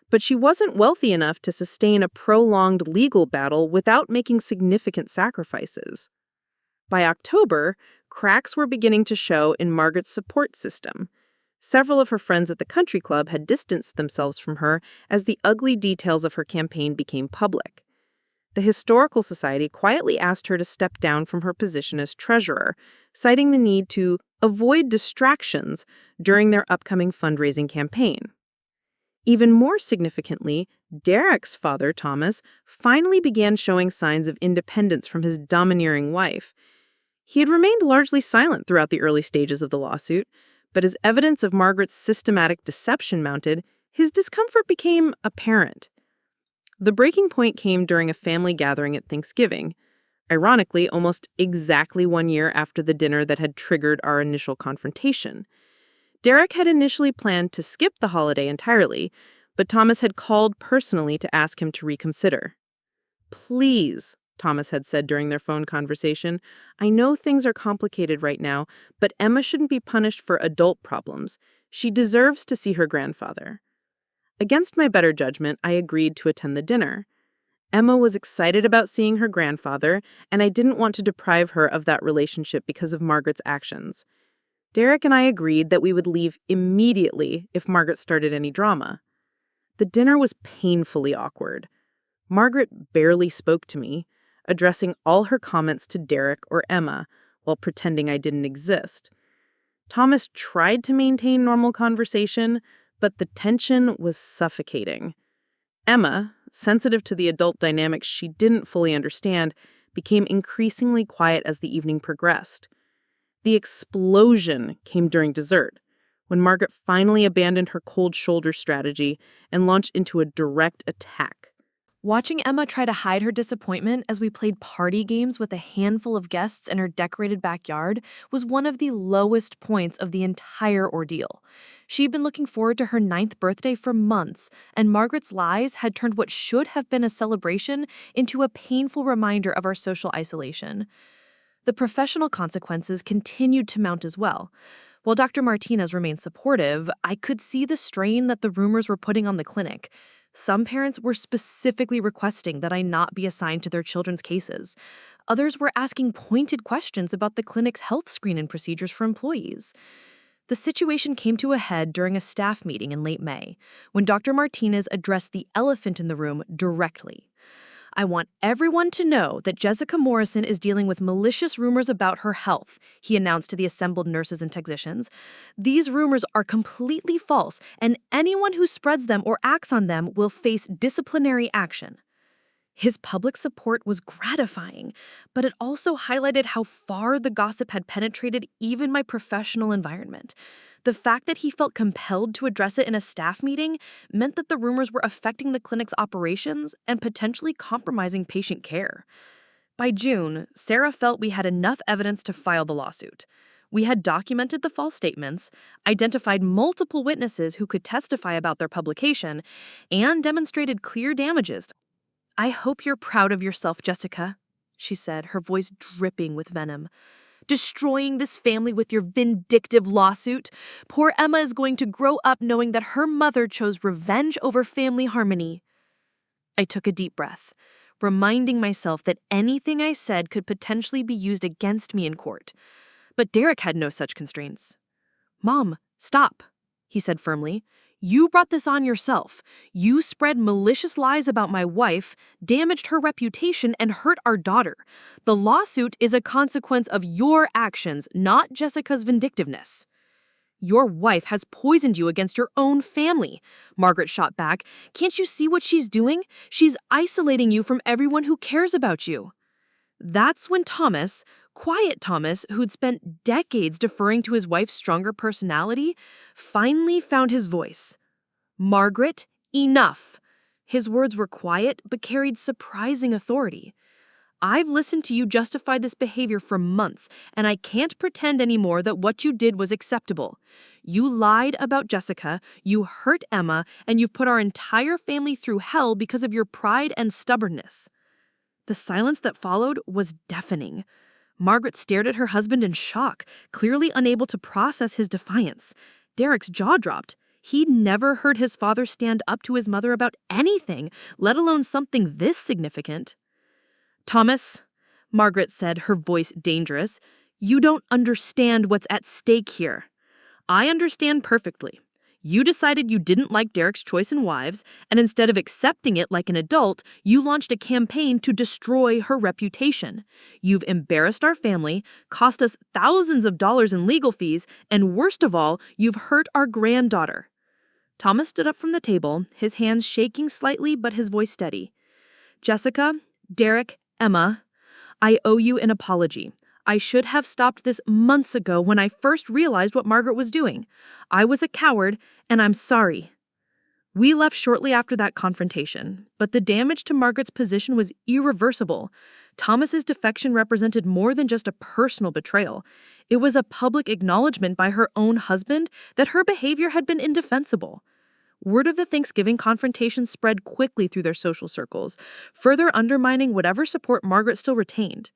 but she wasn't wealthy enough to sustain a prolonged legal battle without making significant sacrifices. By October, cracks were beginning to show in Margaret's support system. Several of her friends at the country club had distanced themselves from her as the ugly details of her campaign became public. The Historical Society quietly asked her to step down from her position as treasurer, citing the need to avoid distractions during their upcoming fundraising campaign. Even more significantly, Derek's father, Thomas, finally began showing signs of independence from his domineering wife. He had remained largely silent throughout the early stages of the lawsuit, but as evidence of Margaret's systematic deception mounted, his discomfort became apparent. The breaking point came during a family gathering at Thanksgiving, ironically almost exactly 1 year after the dinner that had triggered our initial confrontation. Derek had initially planned to skip the holiday entirely, but Thomas had called personally to ask him to reconsider. "Please," Thomas had said during their phone conversation, "I know things are complicated right now, but Emma shouldn't be punished for adult problems. She deserves to see her grandfather." Against my better judgment, I agreed to attend the dinner. Emma was excited about seeing her grandfather, and I didn't want to deprive her of that relationship because of Margaret's actions. Derek and I agreed that we would leave immediately if Margaret started any drama. The dinner was painfully awkward. Margaret barely spoke to me, addressing all her comments to Derek or Emma while pretending I didn't exist. Thomas tried to maintain normal conversation, but the tension was suffocating. Emma, sensitive to the adult dynamics she didn't fully understand, became increasingly quiet as the evening progressed. The explosion came during dessert, when Margaret finally abandoned her cold shoulder strategy and launched into a direct attack. Watching Emma try to hide her disappointment as we played party games with a handful of guests in her decorated backyard was one of the lowest points of the entire ordeal. She'd been looking forward to her 9th birthday for months, and Margaret's lies had turned what should have been a celebration into a painful reminder of our social isolation. The professional consequences continued to mount as well. While Dr. Martinez remained supportive, I could see the strain that the rumors were putting on the clinic. Some parents were specifically requesting that I not be assigned to their children's cases. Others were asking pointed questions about the clinic's health screening procedures for employees. The situation came to a head during a staff meeting in late May, when Dr. Martinez addressed the elephant in the room directly. "I want everyone to know that Jessica Morrison is dealing with malicious rumors about her health," he announced to the assembled nurses and technicians. "These rumors are completely false, and anyone who spreads them or acts on them will face disciplinary action." His public support was gratifying, but it also highlighted how far the gossip had penetrated even my professional environment. The fact that he felt compelled to address it in a staff meeting meant that the rumors were affecting the clinic's operations and potentially compromising patient care. By June, Sarah felt we had enough evidence to file the lawsuit. We had documented the false statements, identified multiple witnesses who could testify about their publication, and demonstrated clear damages. "I hope you're proud of yourself, Jessica," she said, her voice dripping with venom. "Destroying this family with your vindictive lawsuit. Poor Emma is going to grow up knowing that her mother chose revenge over family harmony." I took a deep breath, reminding myself that anything I said could potentially be used against me in court. But Derek had no such constraints. "Mom, stop," he said firmly. "You brought this on yourself. You spread malicious lies about my wife, damaged her reputation, and hurt our daughter. The lawsuit is a consequence of your actions, not Jessica's vindictiveness." "Your wife has poisoned you against your own family," Margaret shot back. "Can't you see what she's doing? She's isolating you from everyone who cares about you." That's when Thomas, quiet Thomas, who'd spent decades deferring to his wife's stronger personality, finally found his voice. "Margaret, enough." His words were quiet but carried surprising authority. "I've listened to you justify this behavior for months, and I can't pretend anymore that what you did was acceptable. You lied about Jessica, you hurt Emma, and you've put our entire family through hell because of your pride and stubbornness." The silence that followed was deafening. Margaret stared at her husband in shock, clearly unable to process his defiance. Derek's jaw dropped. He'd never heard his father stand up to his mother about anything, let alone something this significant. "Thomas," Margaret said, her voice dangerous, "you don't understand what's at stake here. I understand perfectly. You decided you didn't like Derek's choice in wives, and instead of accepting it like an adult, you launched a campaign to destroy her reputation. You've embarrassed our family, cost us thousands of dollars in legal fees, and worst of all, you've hurt our granddaughter." Thomas stood up from the table, his hands shaking slightly but his voice steady. "Jessica, Derek, Emma, I owe you an apology. I should have stopped this months ago when I first realized what Margaret was doing. I was a coward, and I'm sorry." We left shortly after that confrontation, but the damage to Margaret's position was irreversible. Thomas's defection represented more than just a personal betrayal. It was a public acknowledgement by her own husband that her behavior had been indefensible. Word of the Thanksgiving confrontation spread quickly through their social circles, further undermining whatever support Margaret still retained.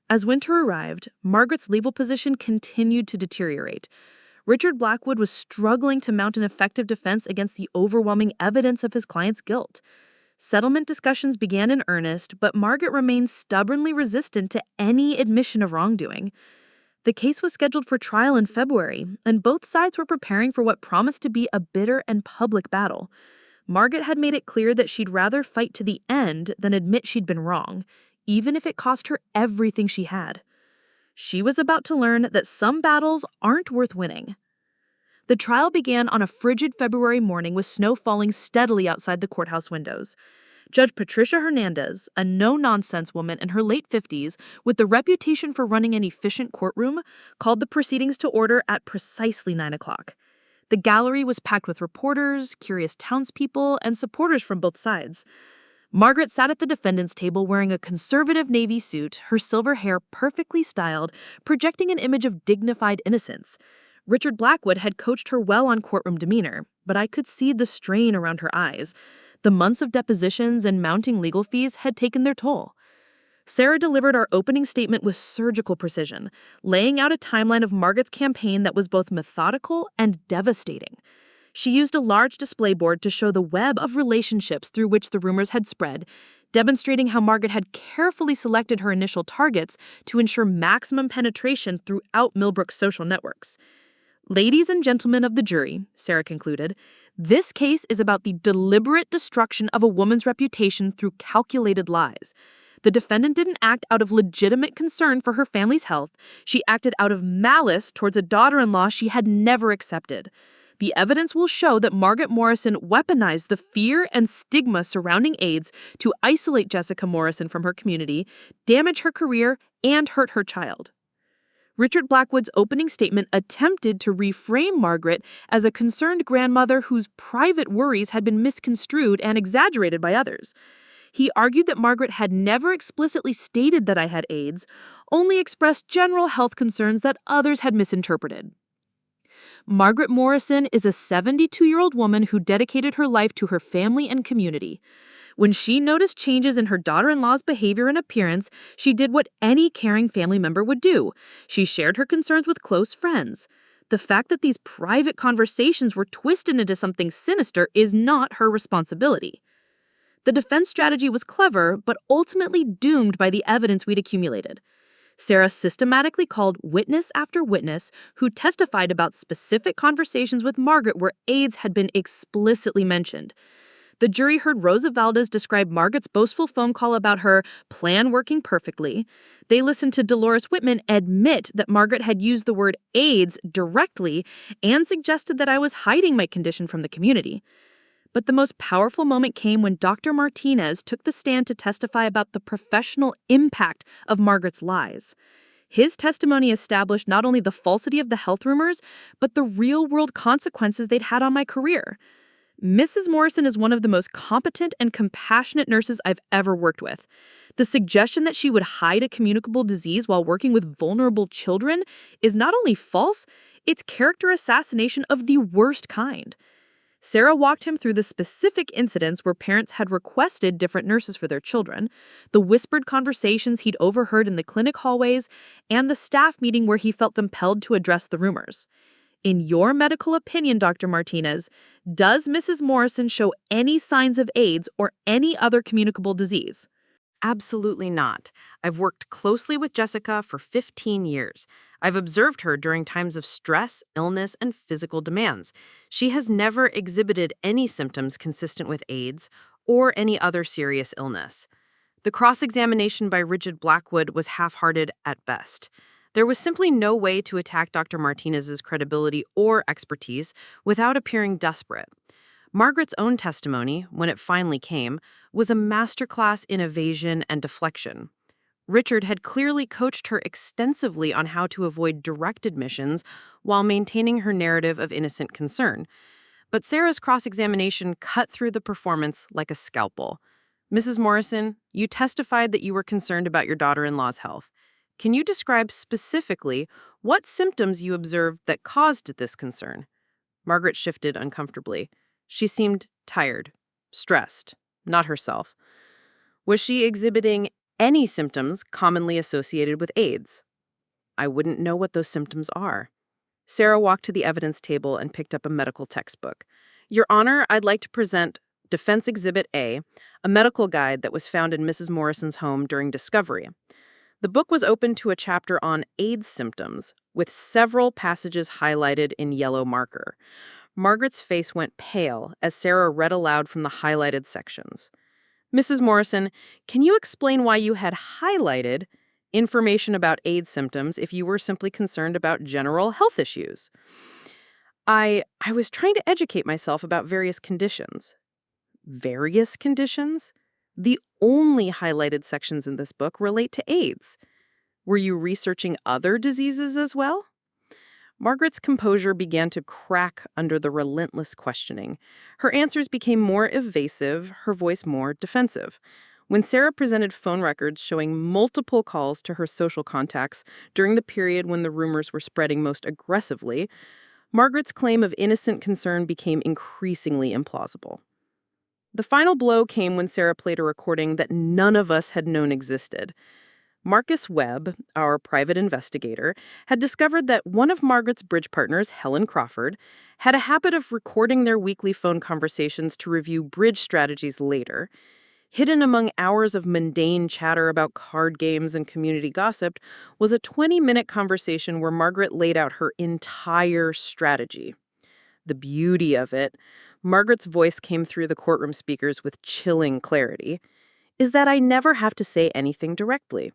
As winter arrived, Margaret's legal position continued to deteriorate. Richard Blackwood was struggling to mount an effective defense against the overwhelming evidence of his client's guilt. Settlement discussions began in earnest, but Margaret remained stubbornly resistant to any admission of wrongdoing. The case was scheduled for trial in February, and both sides were preparing for what promised to be a bitter and public battle. Margaret had made it clear that she'd rather fight to the end than admit she'd been wrong, even if it cost her everything she had. She was about to learn that some battles aren't worth winning. The trial began on a frigid February morning with snow falling steadily outside the courthouse windows. Judge Patricia Hernandez, a no-nonsense woman in her late 50s with the reputation for running an efficient courtroom, called the proceedings to order at precisely 9 o'clock. The gallery was packed with reporters, curious townspeople, and supporters from both sides. Margaret sat at the defendant's table wearing a conservative navy suit, her silver hair perfectly styled, projecting an image of dignified innocence. Richard Blackwood had coached her well on courtroom demeanor, but I could see the strain around her eyes. The months of depositions and mounting legal fees had taken their toll. Sarah delivered our opening statement with surgical precision, laying out a timeline of Margaret's campaign that was both methodical and devastating. She used a large display board to show the web of relationships through which the rumors had spread, demonstrating how Margaret had carefully selected her initial targets to ensure maximum penetration throughout Millbrook's social networks. Ladies and gentlemen of the jury, Sarah concluded, this case is about the deliberate destruction of a woman's reputation through calculated lies. The defendant didn't act out of legitimate concern for her family's health. She acted out of malice towards a daughter-in-law she had never accepted. The evidence will show that Margaret Morrison weaponized the fear and stigma surrounding AIDS to isolate Jessica Morrison from her community, damage her career, and hurt her child. Richard Blackwood's opening statement attempted to reframe Margaret as a concerned grandmother whose private worries had been misconstrued and exaggerated by others. He argued that Margaret had never explicitly stated that I had AIDS, only expressed general health concerns that others had misinterpreted. Margaret Morrison is a 72-year-old woman who dedicated her life to her family and community. When she noticed changes in her daughter-in-law's behavior and appearance, she did what any caring family member would do. She shared her concerns with close friends. The fact that these private conversations were twisted into something sinister is not her responsibility. The defense strategy was clever, but ultimately doomed by the evidence we'd accumulated. Sarah systematically called witness after witness who testified about specific conversations with Margaret where AIDS had been explicitly mentioned. The jury heard Rosa Valdez describe Margaret's boastful phone call about her plan working perfectly. They listened to Dolores Whitman admit that Margaret had used the word AIDS directly and suggested that I was hiding my condition from the community. But the most powerful moment came when Dr. Martinez took the stand to testify about the professional impact of Margaret's lies. His testimony established not only the falsity of the health rumors, but the real-world consequences they'd had on my career. Mrs. Morrison is one of the most competent and compassionate nurses I've ever worked with. The suggestion that she would hide a communicable disease while working with vulnerable children is not only false, it's character assassination of the worst kind. Sarah walked him through the specific incidents where parents had requested different nurses for their children, the whispered conversations he'd overheard in the clinic hallways, and the staff meeting where he felt compelled to address the rumors. In your medical opinion, Dr. Martinez, does Mrs. Morrison show any signs of AIDS or any other communicable disease? Absolutely not. I've worked closely with Jessica for 15 years. I've observed her during times of stress, illness, and physical demands. She has never exhibited any symptoms consistent with AIDS or any other serious illness. The cross-examination by Richard Blackwood was half-hearted at best. There was simply no way to attack Dr. Martinez's credibility or expertise without appearing desperate. Margaret's own testimony, when it finally came, was a masterclass in evasion and deflection. Richard had clearly coached her extensively on how to avoid direct admissions while maintaining her narrative of innocent concern. But Sarah's cross-examination cut through the performance like a scalpel. Mrs. Morrison, you testified that you were concerned about your daughter-in-law's health. Can you describe specifically what symptoms you observed that caused this concern? Margaret shifted uncomfortably. She seemed tired, stressed, not herself. Was she exhibiting any symptoms commonly associated with AIDS? I wouldn't know what those symptoms are. Sarah walked to the evidence table and picked up a medical textbook. Your Honor, I'd like to present Defense Exhibit A, a medical guide that was found in Mrs. Morrison's home during discovery. The book was open to a chapter on AIDS symptoms, with several passages highlighted in yellow marker. Margaret's face went pale as Sarah read aloud from the highlighted sections. Mrs. Morrison, can you explain why you had highlighted information about AIDS symptoms if you were simply concerned about general health issues? I was trying to educate myself about various conditions. Various conditions? The only highlighted sections in this book relate to AIDS. Were you researching other diseases as well? Margaret's composure began to crack under the relentless questioning. Her answers became more evasive, her voice more defensive. When Sarah presented phone records showing multiple calls to her social contacts during the period when the rumors were spreading most aggressively, Margaret's claim of innocent concern became increasingly implausible. The final blow came when Sarah played a recording that none of us had known existed. Marcus Webb, our private investigator, had discovered that one of Margaret's bridge partners, Helen Crawford, had a habit of recording their weekly phone conversations to review bridge strategies later. Hidden among hours of mundane chatter about card games and community gossip was a 20-minute conversation where Margaret laid out her entire strategy. The beauty of it, Margaret's voice came through the courtroom speakers with chilling clarity, is that I never have to say anything directly.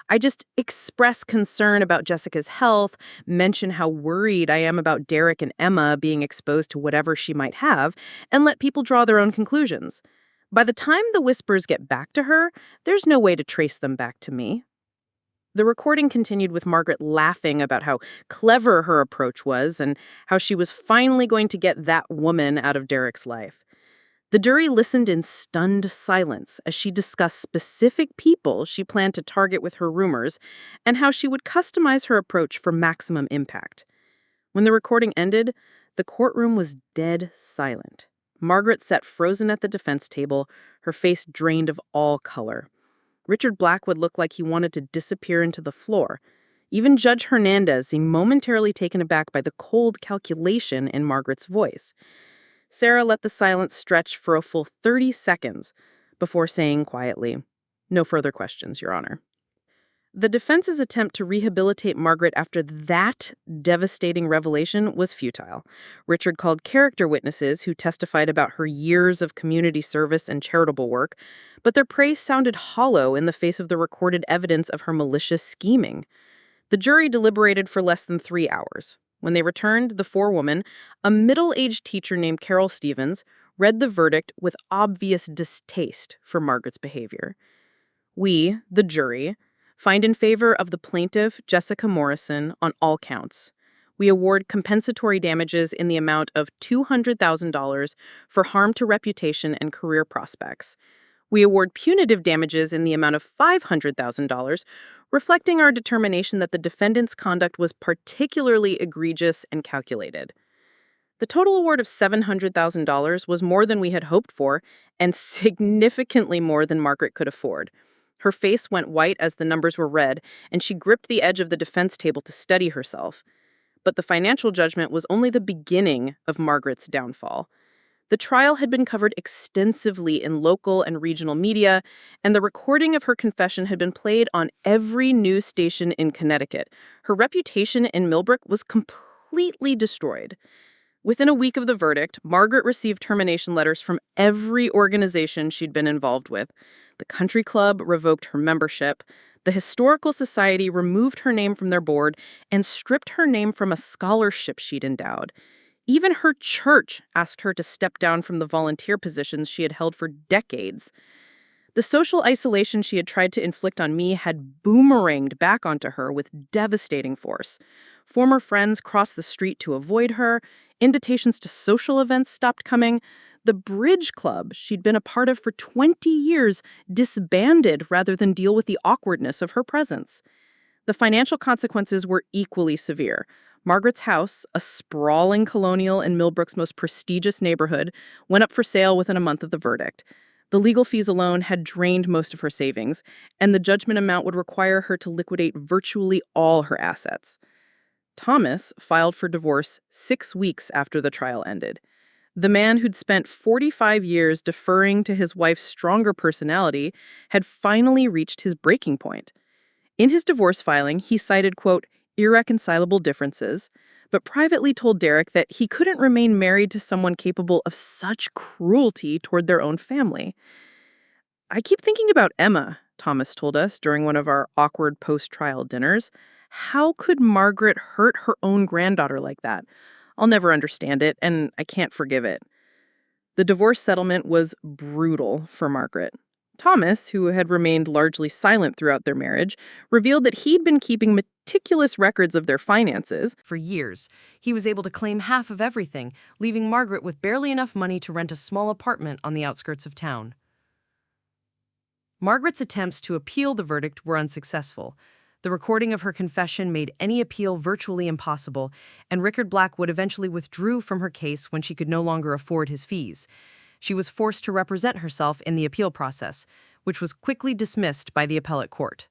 I just express concern about Jessica's health, mention how worried I am about Derek and Emma being exposed to whatever she might have, and let people draw their own conclusions. By the time the whispers get back to her, there's no way to trace them back to me. The recording continued with Margaret laughing about how clever her approach was and how she was finally going to get that woman out of Derek's life. The jury listened in stunned silence as she discussed specific people she planned to target with her rumors and how she would customize her approach for maximum impact. When the recording ended, the courtroom was dead silent. Margaret sat frozen at the defense table, her face drained of all color. Richard Blackwood looked like he wanted to disappear into the floor. Even Judge Hernandez seemed momentarily taken aback by the cold calculation in Margaret's voice. Sarah let the silence stretch for a full 30 seconds before saying quietly, "No further questions, Your Honor." The defense's attempt to rehabilitate Margaret after that devastating revelation was futile. Richard called character witnesses who testified about her years of community service and charitable work, but their praise sounded hollow in the face of the recorded evidence of her malicious scheming. The jury deliberated for less than 3 hours. When they returned, the forewoman, a middle-aged teacher named Carol Stevens, read the verdict with obvious distaste for Margaret's behavior. We, the jury, find in favor of the plaintiff, Jessica Morrison, on all counts. We award compensatory damages in the amount of $200,000 for harm to reputation and career prospects. We award punitive damages in the amount of $500,000, reflecting our determination that the defendant's conduct was particularly egregious and calculated. The total award of $700,000 was more than we had hoped for and significantly more than Margaret could afford. Her face went white as the numbers were read, and she gripped the edge of the defense table to steady herself. But the financial judgment was only the beginning of Margaret's downfall. The trial had been covered extensively in local and regional media, and the recording of her confession had been played on every news station in Connecticut. Her reputation in Millbrook was completely destroyed. Within a week of the verdict, Margaret received termination letters from every organization she'd been involved with. The country club revoked her membership. The Historical Society removed her name from their board and stripped her name from a scholarship she'd endowed. Even her church asked her to step down from the volunteer positions she had held for decades. The social isolation she had tried to inflict on me had boomeranged back onto her with devastating force. Former friends crossed the street to avoid her. Invitations to social events stopped coming. The bridge club she'd been a part of for 20 years disbanded rather than deal with the awkwardness of her presence. The financial consequences were equally severe. Margaret's house, a sprawling colonial in Millbrook's most prestigious neighborhood, went up for sale within a month of the verdict. The legal fees alone had drained most of her savings, and the judgment amount would require her to liquidate virtually all her assets. Thomas filed for divorce 6 weeks after the trial ended. The man who'd spent 45 years deferring to his wife's stronger personality had finally reached his breaking point. In his divorce filing, he cited, quote, irreconcilable differences, but privately told Derek that he couldn't remain married to someone capable of such cruelty toward their own family. "I keep thinking about Emma," Thomas told us during one of our awkward post-trial dinners. "How could Margaret hurt her own granddaughter like that? I'll never understand it, and I can't forgive it." The divorce settlement was brutal for Margaret. Thomas, who had remained largely silent throughout their marriage, revealed that he'd been keeping meticulous records of their finances. For years, he was able to claim half of everything, leaving Margaret with barely enough money to rent a small apartment on the outskirts of town. Margaret's attempts to appeal the verdict were unsuccessful. The recording of her confession made any appeal virtually impossible, and Richard Blackwood eventually withdrew from her case when she could no longer afford his fees. She was forced to represent herself in the appeal process, which was quickly dismissed by the appellate court.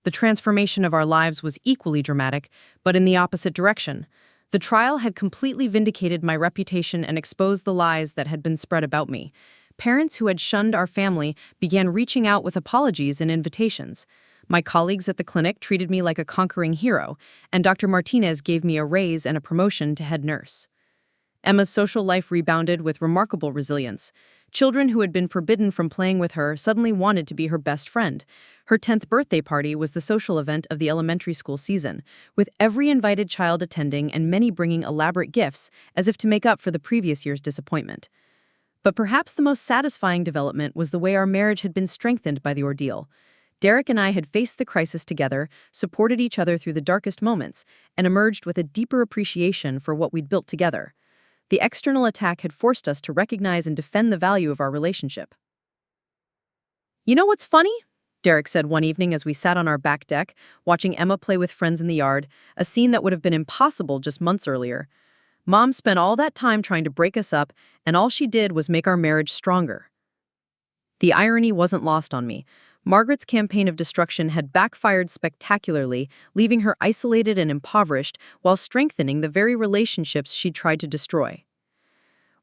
The transformation of our lives was equally dramatic, but in the opposite direction. The trial had completely vindicated my reputation and exposed the lies that had been spread about me. Parents who had shunned our family began reaching out with apologies and invitations. My colleagues at the clinic treated me like a conquering hero, and Dr. Martinez gave me a raise and a promotion to head nurse. Emma's social life rebounded with remarkable resilience. Children who had been forbidden from playing with her suddenly wanted to be her best friend. Her 10th birthday party was the social event of the elementary school season, with every invited child attending and many bringing elaborate gifts as if to make up for the previous year's disappointment. But perhaps the most satisfying development was the way our marriage had been strengthened by the ordeal. Derek and I had faced the crisis together, supported each other through the darkest moments, and emerged with a deeper appreciation for what we'd built together. The external attack had forced us to recognize and defend the value of our relationship. "You know what's funny?" Derek said one evening as we sat on our back deck, watching Emma play with friends in the yard, a scene that would have been impossible just months earlier. "Mom spent all that time trying to break us up, and all she did was make our marriage stronger." The irony wasn't lost on me. Margaret's campaign of destruction had backfired spectacularly, leaving her isolated and impoverished while strengthening the very relationships she'd tried to destroy.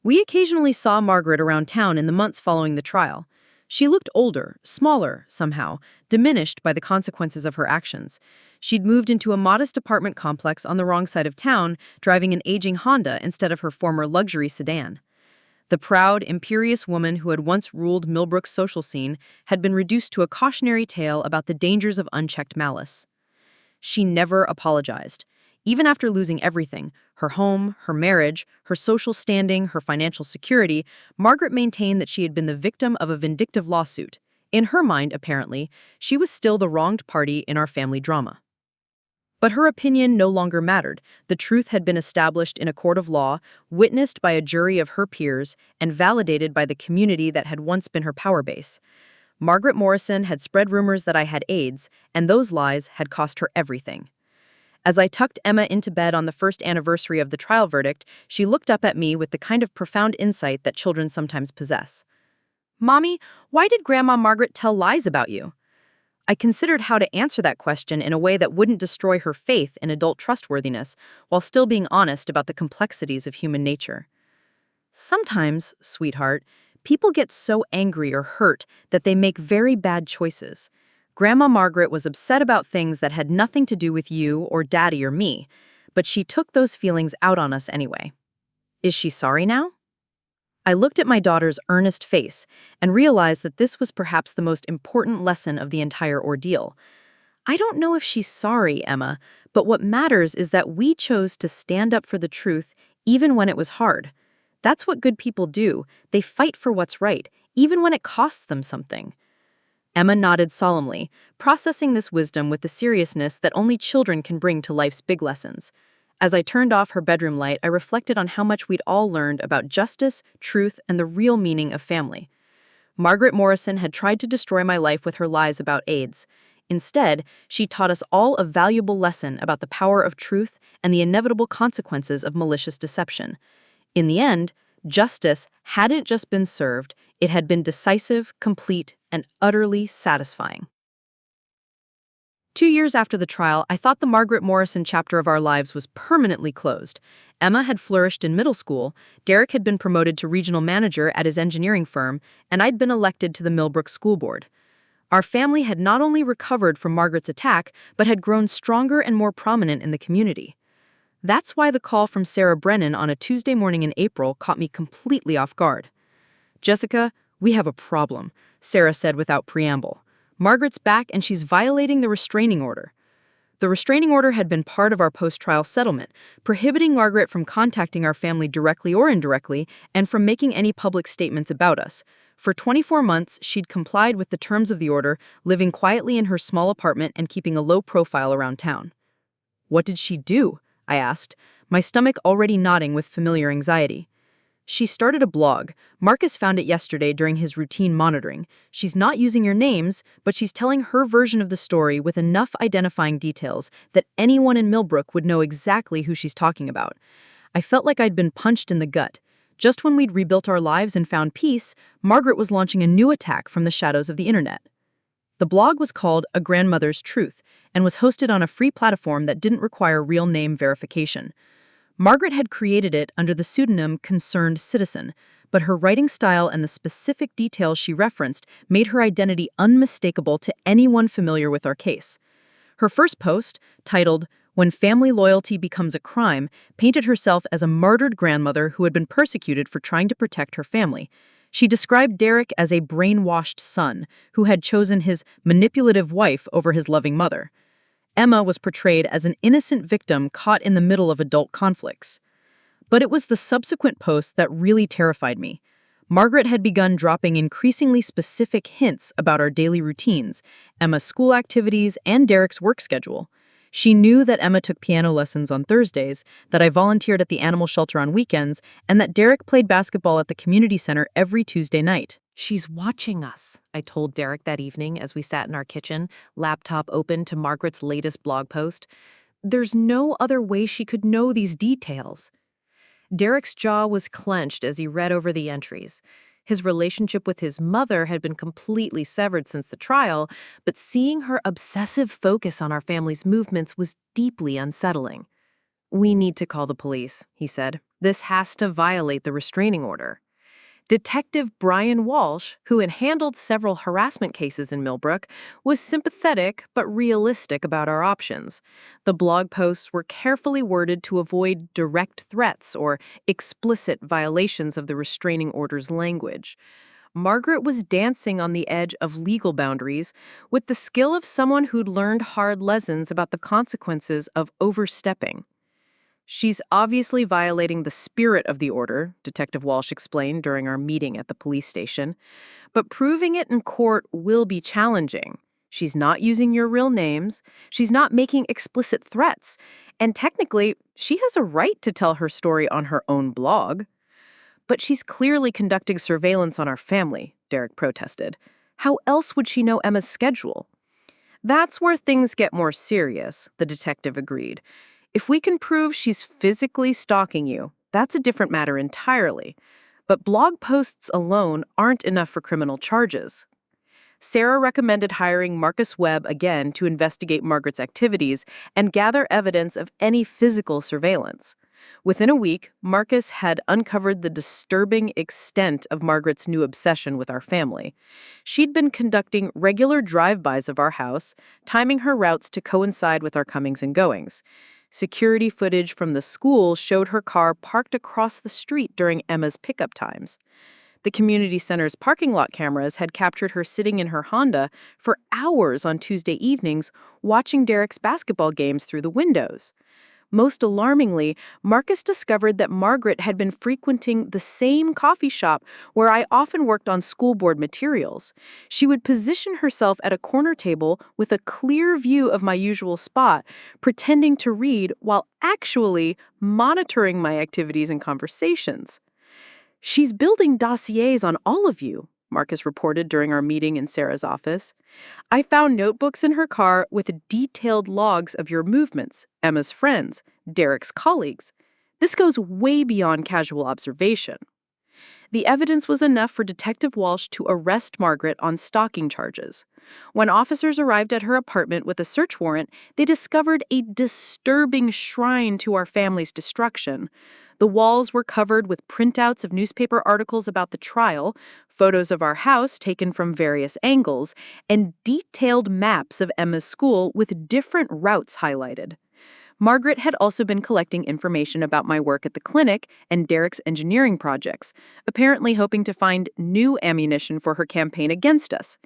We occasionally saw Margaret around town in the months following the trial. She looked older, smaller, somehow, diminished by the consequences of her actions. She'd moved into a modest apartment complex on the wrong side of town, driving an aging Honda instead of her former luxury sedan. The proud, imperious woman who had once ruled Millbrook's social scene had been reduced to a cautionary tale about the dangers of unchecked malice. She never apologized. Even after losing everything, her home, her marriage, her social standing, her financial security, Margaret maintained that she had been the victim of a vindictive lawsuit. In her mind, apparently, she was still the wronged party in our family drama. But her opinion no longer mattered. The truth had been established in a court of law, witnessed by a jury of her peers, and validated by the community that had once been her power base. Margaret Morrison had spread rumors that I had AIDS, and those lies had cost her everything. As I tucked Emma into bed on the first anniversary of the trial verdict, she looked up at me with the kind of profound insight that children sometimes possess. "Mommy, why did Grandma Margaret tell lies about you?" I considered how to answer that question in a way that wouldn't destroy her faith in adult trustworthiness, while still being honest about the complexities of human nature. "Sometimes, sweetheart, people get so angry or hurt that they make very bad choices. Grandma Margaret was upset about things that had nothing to do with you or Daddy or me, but she took those feelings out on us anyway. Is she sorry now?" I looked at my daughter's earnest face and realized that this was perhaps the most important lesson of the entire ordeal. "I don't know if she's sorry, Emma, but what matters is that we chose to stand up for the truth even when it was hard. That's what good people do. They fight for what's right, even when it costs them something." Emma nodded solemnly, processing this wisdom with the seriousness that only children can bring to life's big lessons. As I turned off her bedroom light, I reflected on how much we'd all learned about justice, truth, and the real meaning of family. Margaret Morrison had tried to destroy my life with her lies about AIDS. Instead, she taught us all a valuable lesson about the power of truth and the inevitable consequences of malicious deception. In the end, justice hadn't just been served, it had been decisive, complete, and utterly satisfying. 2 years after the trial, I thought the Margaret Morrison chapter of our lives was permanently closed. Emma had flourished in middle school, Derek had been promoted to regional manager at his engineering firm, and I'd been elected to the Millbrook School Board. Our family had not only recovered from Margaret's attack, but had grown stronger and more prominent in the community. That's why the call from Sarah Brennan on a Tuesday morning in April caught me completely off guard. "Jessica, we have a problem," Sarah said without preamble. "Margaret's back and she's violating the restraining order." The restraining order had been part of our post-trial settlement, prohibiting Margaret from contacting our family directly or indirectly and from making any public statements about us. For 24 months, she'd complied with the terms of the order, living quietly in her small apartment and keeping a low profile around town. "What did she do?" I asked, my stomach already knotting with familiar anxiety. "She started a blog. Marcus found it yesterday during his routine monitoring. She's not using your names, but she's telling her version of the story with enough identifying details that anyone in Millbrook would know exactly who she's talking about." I felt like I'd been punched in the gut. Just when we'd rebuilt our lives and found peace, Margaret was launching a new attack from the shadows of the internet. The blog was called A Grandmother's Truth and was hosted on a free platform that didn't require real name verification. Margaret had created it under the pseudonym Concerned Citizen, but her writing style and the specific details she referenced made her identity unmistakable to anyone familiar with our case. Her first post, titled When Family Loyalty Becomes a Crime, painted herself as a martyred grandmother who had been persecuted for trying to protect her family. She described Derek as a brainwashed son who had chosen his manipulative wife over his loving mother. Emma was portrayed as an innocent victim caught in the middle of adult conflicts. But it was the subsequent post that really terrified me. Margaret had begun dropping increasingly specific hints about our daily routines, Emma's school activities, and Derek's work schedule. She knew that Emma took piano lessons on Thursdays, that I volunteered at the animal shelter on weekends, and that Derek played basketball at the community center every Tuesday night. She's watching us, I told Derek that evening as we sat in our kitchen, laptop open to Margaret's latest blog post. There's no other way she could know these details. Derek's jaw was clenched as he read over the entries. His relationship with his mother had been completely severed since the trial, but seeing her obsessive focus on our family's movements was deeply unsettling. "We need to call the police," he said. "This has to violate the restraining order." Detective Brian Walsh, who had handled several harassment cases in Millbrook, was sympathetic but realistic about our options. The blog posts were carefully worded to avoid direct threats or explicit violations of the restraining order's language. Margaret was dancing on the edge of legal boundaries with the skill of someone who'd learned hard lessons about the consequences of overstepping. "She's obviously violating the spirit of the order," Detective Walsh explained during our meeting at the police station. "But proving it in court will be challenging. She's not using your real names. She's not making explicit threats. And technically, she has a right to tell her story on her own blog." "But she's clearly conducting surveillance on our family," Derek protested. "How else would she know Emma's schedule?" "That's where things get more serious," the detective agreed. "If we can prove she's physically stalking you, that's a different matter entirely. But blog posts alone aren't enough for criminal charges." Sarah recommended hiring Marcus Webb again to investigate Margaret's activities and gather evidence of any physical surveillance. Within a week, Marcus had uncovered the disturbing extent of Margaret's new obsession with our family. She'd been conducting regular drive-bys of our house, timing her routes to coincide with our comings and goings. Security footage from the school showed her car parked across the street during Emma's pickup times. The community center's parking lot cameras had captured her sitting in her Honda for hours on Tuesday evenings, watching Derek's basketball games through the windows. Most alarmingly, Marcus discovered that Margaret had been frequenting the same coffee shop where I often worked on school board materials. She would position herself at a corner table with a clear view of my usual spot, pretending to read while actually monitoring my activities and conversations. "She's building dossiers on all of you," Marcus reported during our meeting in Sarah's office. "I found notebooks in her car with detailed logs of your movements, Emma's friends, Derek's colleagues. This goes way beyond casual observation." The evidence was enough for Detective Walsh to arrest Margaret on stalking charges. When officers arrived at her apartment with a search warrant, they discovered a disturbing shrine to our family's destruction. The walls were covered with printouts of newspaper articles about the trial, photos of our house taken from various angles, and detailed maps of Emma's school with different routes highlighted. Margaret had also been collecting information about my work at the clinic and Derek's engineering projects, apparently hoping to find new ammunition for her campaign against us.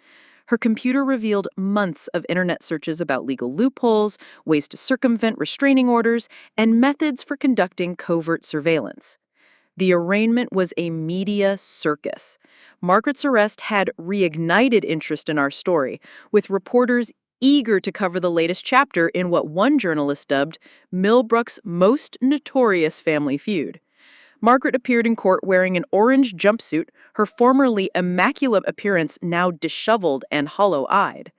Her computer revealed months of internet searches about legal loopholes, ways to circumvent restraining orders, and methods for conducting covert surveillance. The arraignment was a media circus. Margaret's arrest had reignited interest in our story, with reporters eager to cover the latest chapter in what one journalist dubbed Millbrook's most notorious family feud. Margaret appeared in court wearing an orange jumpsuit, her formerly immaculate appearance now disheveled and hollow-eyed.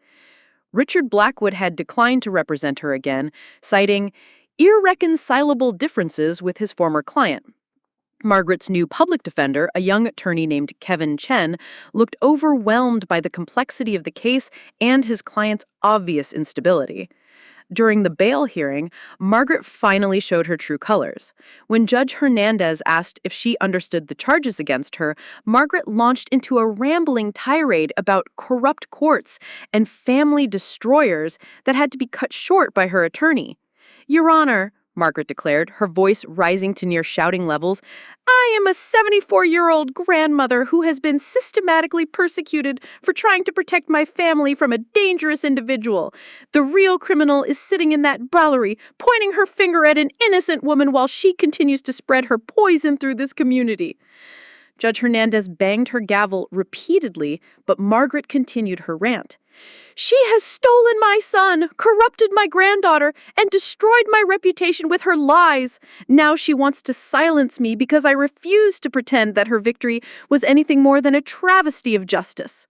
Richard Blackwood had declined to represent her again, citing irreconcilable differences with his former client. Margaret's new public defender, a young attorney named Kevin Chen, looked overwhelmed by the complexity of the case and his client's obvious instability. During the bail hearing, Margaret finally showed her true colors. When Judge Hernandez asked if she understood the charges against her, Margaret launched into a rambling tirade about corrupt courts and family destroyers that had to be cut short by her attorney. "Your Honor," Margaret declared, her voice rising to near shouting levels, "I am a 74-year-old grandmother who has been systematically persecuted for trying to protect my family from a dangerous individual. The real criminal is sitting in that gallery, pointing her finger at an innocent woman while she continues to spread her poison through this community." Judge Hernandez banged her gavel repeatedly, but Margaret continued her rant. "She has stolen my son, corrupted my granddaughter, and destroyed my reputation with her lies. Now she wants to silence me because I refuse to pretend that her victory was anything more than a travesty of justice."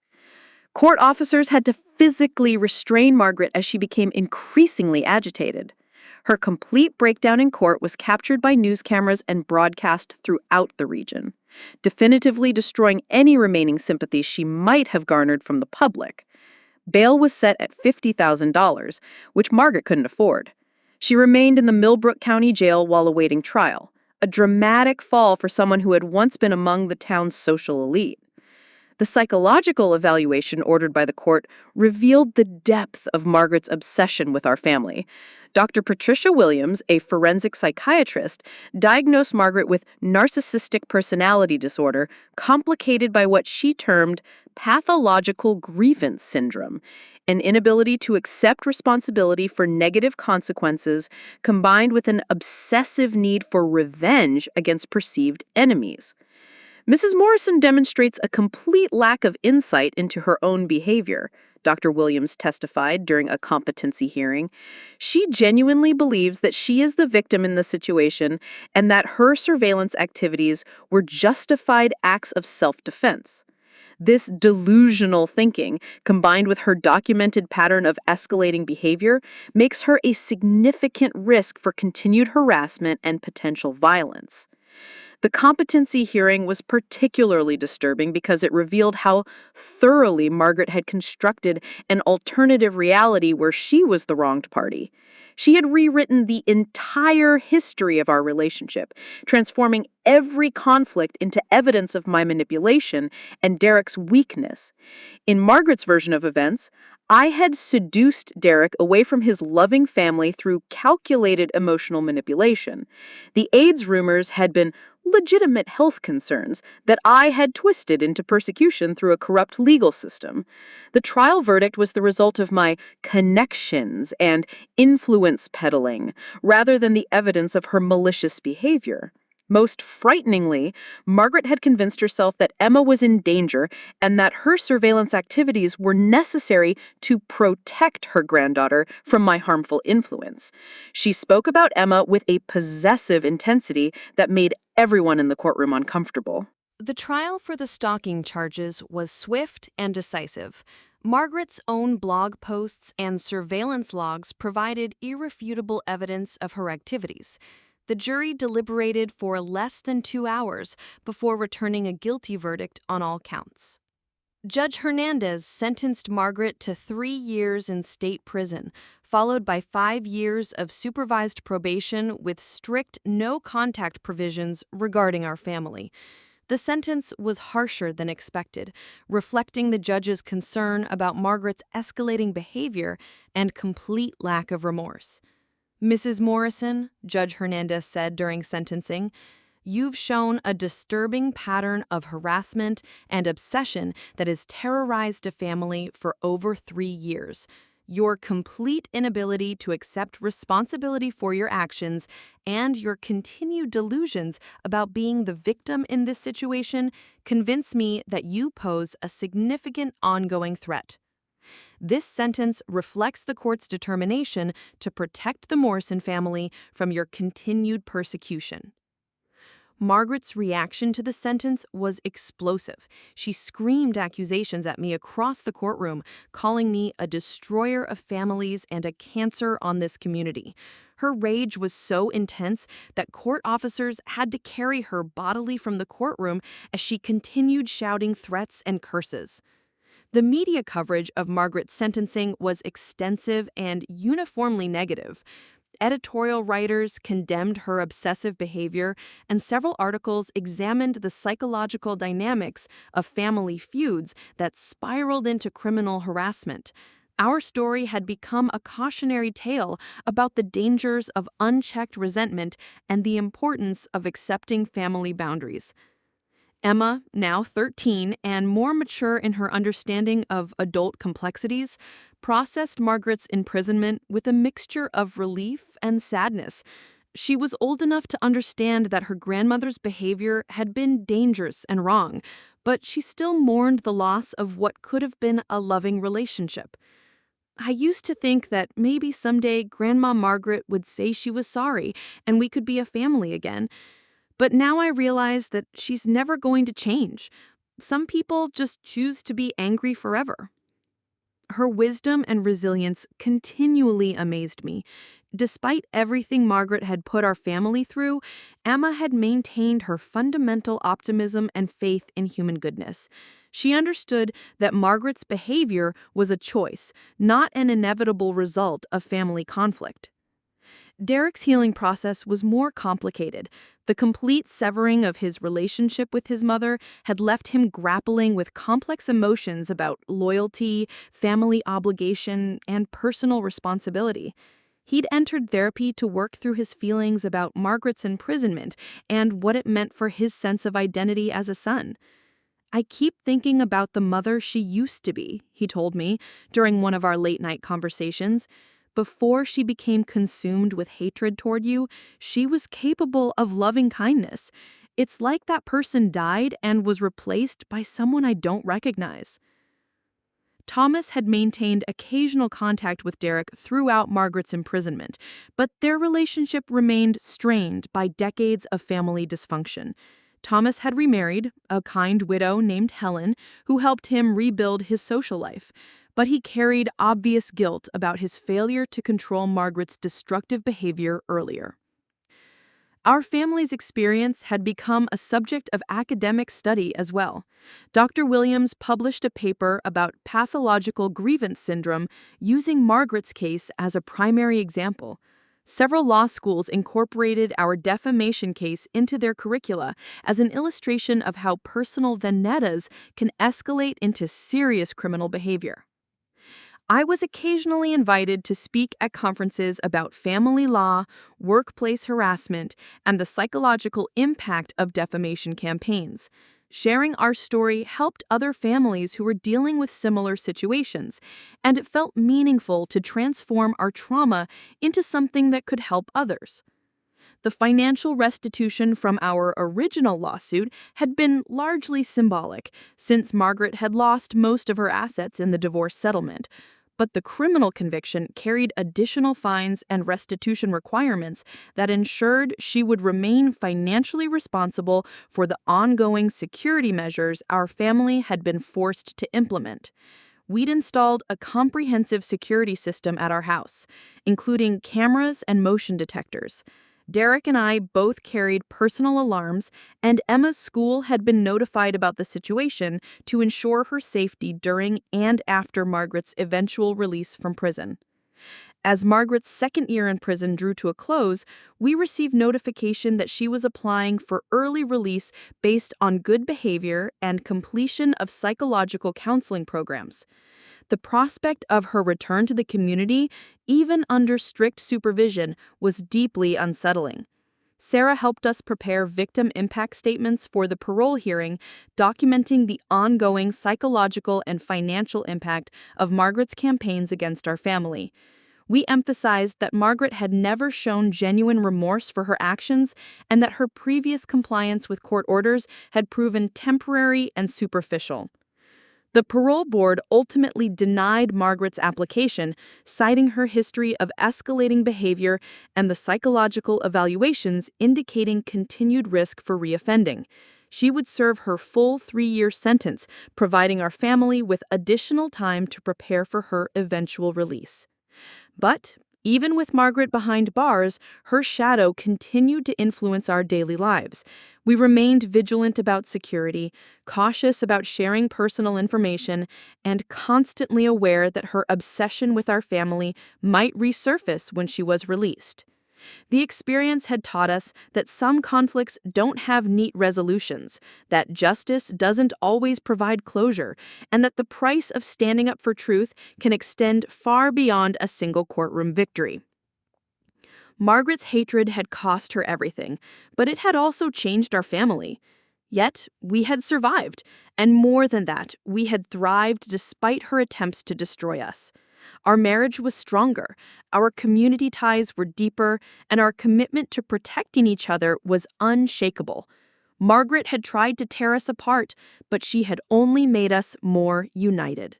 Court officers had to physically restrain Margaret as she became increasingly agitated. Her complete breakdown in court was captured by news cameras and broadcast throughout the region, definitively destroying any remaining sympathy she might have garnered from the public. Bail was set at $50,000, which Margaret couldn't afford. She remained in the Millbrook County Jail while awaiting trial, a dramatic fall for someone who had once been among the town's social elite. The psychological evaluation ordered by the court revealed the depth of Margaret's obsession with our family. Dr. Patricia Williams, a forensic psychiatrist, diagnosed Margaret with narcissistic personality disorder, complicated by what she termed pathological grievance syndrome, an inability to accept responsibility for negative consequences combined with an obsessive need for revenge against perceived enemies. Mrs. Morrison demonstrates a complete lack of insight into her own behavior, Dr. Williams testified during a competency hearing. She genuinely believes that she is the victim in the situation and that her surveillance activities were justified acts of self-defense. This delusional thinking, combined with her documented pattern of escalating behavior, makes her a significant risk for continued harassment and potential violence. The competency hearing was particularly disturbing because it revealed how thoroughly Margaret had constructed an alternative reality where she was the wronged party. She had rewritten the entire history of our relationship, transforming every conflict into evidence of my manipulation and Derek's weakness. In Margaret's version of events, I had seduced Derek away from his loving family through calculated emotional manipulation. The AIDS rumors had been legitimate health concerns that I had twisted into persecution through a corrupt legal system. The trial verdict was the result of my connections and influence peddling, rather than the evidence of her malicious behavior. Most frighteningly, Margaret had convinced herself that Emma was in danger and that her surveillance activities were necessary to protect her granddaughter from my harmful influence. She spoke about Emma with a possessive intensity that made everyone in the courtroom uncomfortable. The trial for the stalking charges was swift and decisive. Margaret's own blog posts and surveillance logs provided irrefutable evidence of her activities. The jury deliberated for less than 2 hours before returning a guilty verdict on all counts. Judge Hernandez sentenced Margaret to 3 years in state prison, followed by 5 years of supervised probation with strict no-contact provisions regarding our family. The sentence was harsher than expected, reflecting the judge's concern about Margaret's escalating behavior and complete lack of remorse. "Mrs. Morrison," Judge Hernandez said during sentencing, "you've shown a disturbing pattern of harassment and obsession that has terrorized a family for over 3 years. Your complete inability to accept responsibility for your actions and your continued delusions about being the victim in this situation convince me that you pose a significant ongoing threat. This sentence reflects the court's determination to protect the Morrison family from your continued persecution." Margaret's reaction to the sentence was explosive. She screamed accusations at me across the courtroom, calling me a destroyer of families and a cancer on this community. Her rage was so intense that court officers had to carry her bodily from the courtroom as she continued shouting threats and curses. The media coverage of Margaret's sentencing was extensive and uniformly negative. Editorial writers condemned her obsessive behavior, and several articles examined the psychological dynamics of family feuds that spiraled into criminal harassment. Our story had become a cautionary tale about the dangers of unchecked resentment and the importance of accepting family boundaries. Emma, now 13 and more mature in her understanding of adult complexities, processed Margaret's imprisonment with a mixture of relief and sadness. She was old enough to understand that her grandmother's behavior had been dangerous and wrong, but she still mourned the loss of what could have been a loving relationship. I used to think that maybe someday Grandma Margaret would say she was sorry and we could be a family again. But now I realize that she's never going to change. Some people just choose to be angry forever. Her wisdom and resilience continually amazed me. Despite everything Margaret had put our family through, Emma had maintained her fundamental optimism and faith in human goodness. She understood that Margaret's behavior was a choice, not an inevitable result of family conflict. Derek's healing process was more complicated. The complete severing of his relationship with his mother had left him grappling with complex emotions about loyalty, family obligation, and personal responsibility. He'd entered therapy to work through his feelings about Margaret's imprisonment and what it meant for his sense of identity as a son. "I keep thinking about the mother she used to be," he told me during one of our late-night conversations. "Before she became consumed with hatred toward you, she was capable of loving kindness. It's like that person died and was replaced by someone I don't recognize." Thomas had maintained occasional contact with Derek throughout Margaret's imprisonment, but their relationship remained strained by decades of family dysfunction. Thomas had remarried a kind widow named Helen, who helped him rebuild his social life. But he carried obvious guilt about his failure to control Margaret's destructive behavior earlier. Our family's experience had become a subject of academic study as well. Dr. Williams published a paper about pathological grievance syndrome using Margaret's case as a primary example. Several law schools incorporated our defamation case into their curricula as an illustration of how personal vendettas can escalate into serious criminal behavior. I was occasionally invited to speak at conferences about family law, workplace harassment, and the psychological impact of defamation campaigns. Sharing our story helped other families who were dealing with similar situations, and it felt meaningful to transform our trauma into something that could help others. The financial restitution from our original lawsuit had been largely symbolic, since Margaret had lost most of her assets in the divorce settlement. But the criminal conviction carried additional fines and restitution requirements that ensured she would remain financially responsible for the ongoing security measures our family had been forced to implement. We'd installed a comprehensive security system at our house, including cameras and motion detectors. Derek and I both carried personal alarms, and Emma's school had been notified about the situation to ensure her safety during and after Margaret's eventual release from prison. As Margaret's second year in prison drew to a close, we received notification that she was applying for early release based on good behavior and completion of psychological counseling programs. The prospect of her return to the community, even under strict supervision, was deeply unsettling. Sarah helped us prepare victim impact statements for the parole hearing, documenting the ongoing psychological and financial impact of Margaret's campaigns against our family. We emphasized that Margaret had never shown genuine remorse for her actions and that her previous compliance with court orders had proven temporary and superficial. The parole board ultimately denied Margaret's application, citing her history of escalating behavior and the psychological evaluations indicating continued risk for reoffending. She would serve her full 3-year sentence, providing our family with additional time to prepare for her eventual release. But Even with Margaret behind bars, her shadow continued to influence our daily lives. We remained vigilant about security, cautious about sharing personal information, and constantly aware that her obsession with our family might resurface when she was released. The experience had taught us that some conflicts don't have neat resolutions, that justice doesn't always provide closure, and that the price of standing up for truth can extend far beyond a single courtroom victory. Margaret's hatred had cost her everything, but it had also changed our family. Yet, we had survived, and more than that, we had thrived despite her attempts to destroy us. Our marriage was stronger, our community ties were deeper, and our commitment to protecting each other was unshakable. Margaret had tried to tear us apart, but she had only made us more united.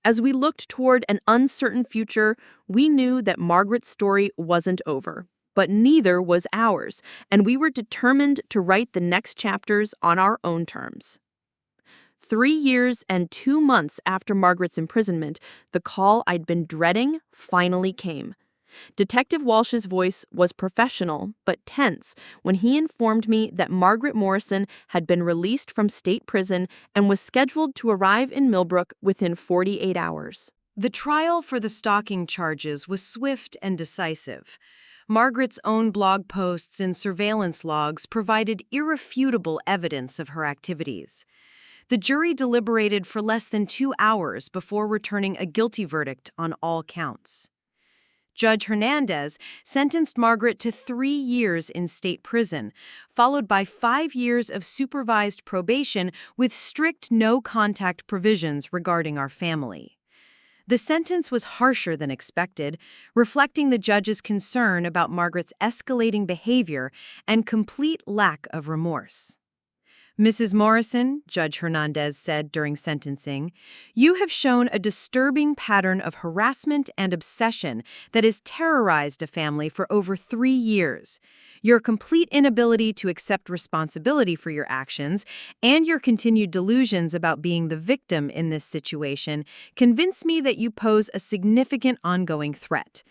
As we looked toward an uncertain future, we knew that Margaret's story wasn't over, but neither was ours, and we were determined to write the next chapters on our own terms. 3 years and 2 months after Margaret's imprisonment, the call I'd been dreading finally came. Detective Walsh's voice was professional but tense when he informed me that Margaret Morrison had been released from state prison and was scheduled to arrive in Millbrook within 48 hours. The trial for the stalking charges was swift and decisive. Margaret's own blog posts and surveillance logs provided irrefutable evidence of her activities. The jury deliberated for less than 2 hours before returning a guilty verdict on all counts. Judge Hernandez sentenced Margaret to 3 years in state prison, followed by 5 years of supervised probation with strict no-contact provisions regarding our family. The sentence was harsher than expected, reflecting the judge's concern about Margaret's escalating behavior and complete lack of remorse. Mrs. Morrison, Judge Hernandez said during sentencing, you have shown a disturbing pattern of harassment and obsession that has terrorized a family for over 3 years. Your complete inability to accept responsibility for your actions and your continued delusions about being the victim in this situation convince me that you pose a significant ongoing threat.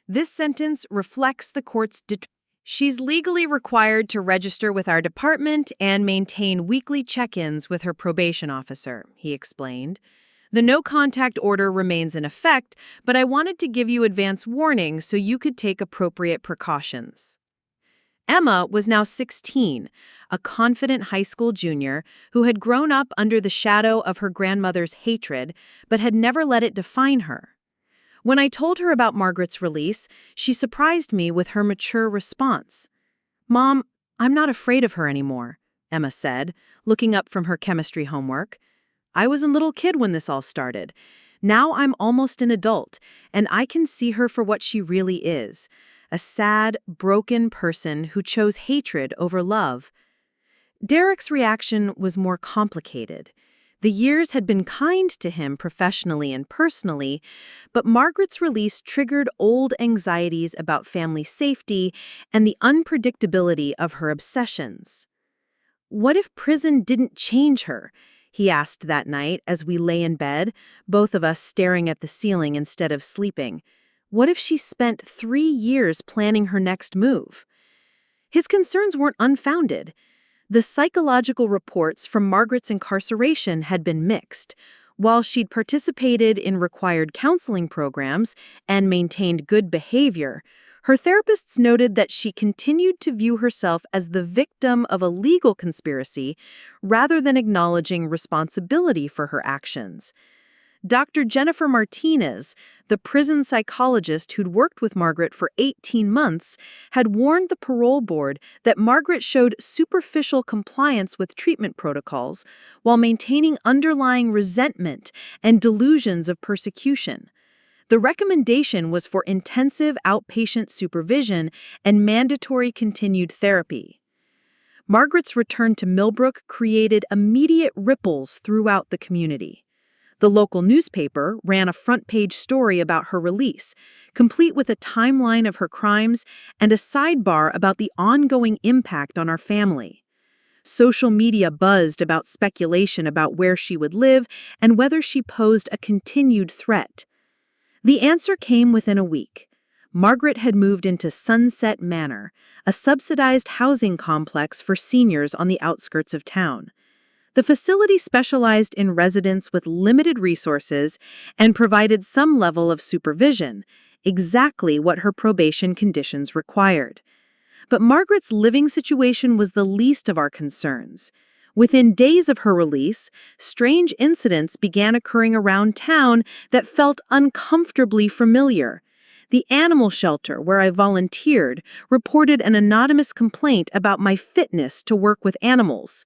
This sentence reflects the court's determination. She's legally required to register with our department and maintain weekly check-ins with her probation officer, he explained. The no-contact order remains in effect, but I wanted to give you advance warning so you could take appropriate precautions. Emma was now 16, a confident high school junior who had grown up under the shadow of her grandmother's hatred, but had never let it define her. When I told her about Margaret's release, she surprised me with her mature response. "Mom, I'm not afraid of her anymore," Emma said, looking up from her chemistry homework. "I was a little kid when this all started. Now I'm almost an adult, and I can see her for what she really is, a sad, broken person who chose hatred over love." Derek's reaction was more complicated. The years had been kind to him professionally and personally, but Margaret's release triggered old anxieties about family safety and the unpredictability of her obsessions. "What if prison didn't change her?" he asked that night as we lay in bed, both of us staring at the ceiling instead of sleeping. "What if she spent 3 years planning her next move?" His concerns weren't unfounded. The psychological reports from Margaret's incarceration had been mixed. While she'd participated in required counseling programs and maintained good behavior, her therapists noted that she continued to view herself as the victim of a legal conspiracy rather than acknowledging responsibility for her actions. Dr. Jennifer Martinez, the prison psychologist who'd worked with Margaret for 18 months, had warned the parole board that Margaret showed superficial compliance with treatment protocols while maintaining underlying resentment and delusions of persecution. The recommendation was for intensive outpatient supervision and mandatory continued therapy. Margaret's return to Millbrook created immediate ripples throughout the community. The local newspaper ran a front-page story about her release, complete with a timeline of her crimes and a sidebar about the ongoing impact on our family. Social media buzzed about speculation about where she would live and whether she posed a continued threat. The answer came within a week. Margaret had moved into Sunset Manor, a subsidized housing complex for seniors on the outskirts of town. The facility specialized in residents with limited resources and provided some level of supervision, exactly what her probation conditions required. But Margaret's living situation was the least of our concerns. Within days of her release, strange incidents began occurring around town that felt uncomfortably familiar. The animal shelter where I volunteered reported an anonymous complaint about my fitness to work with animals.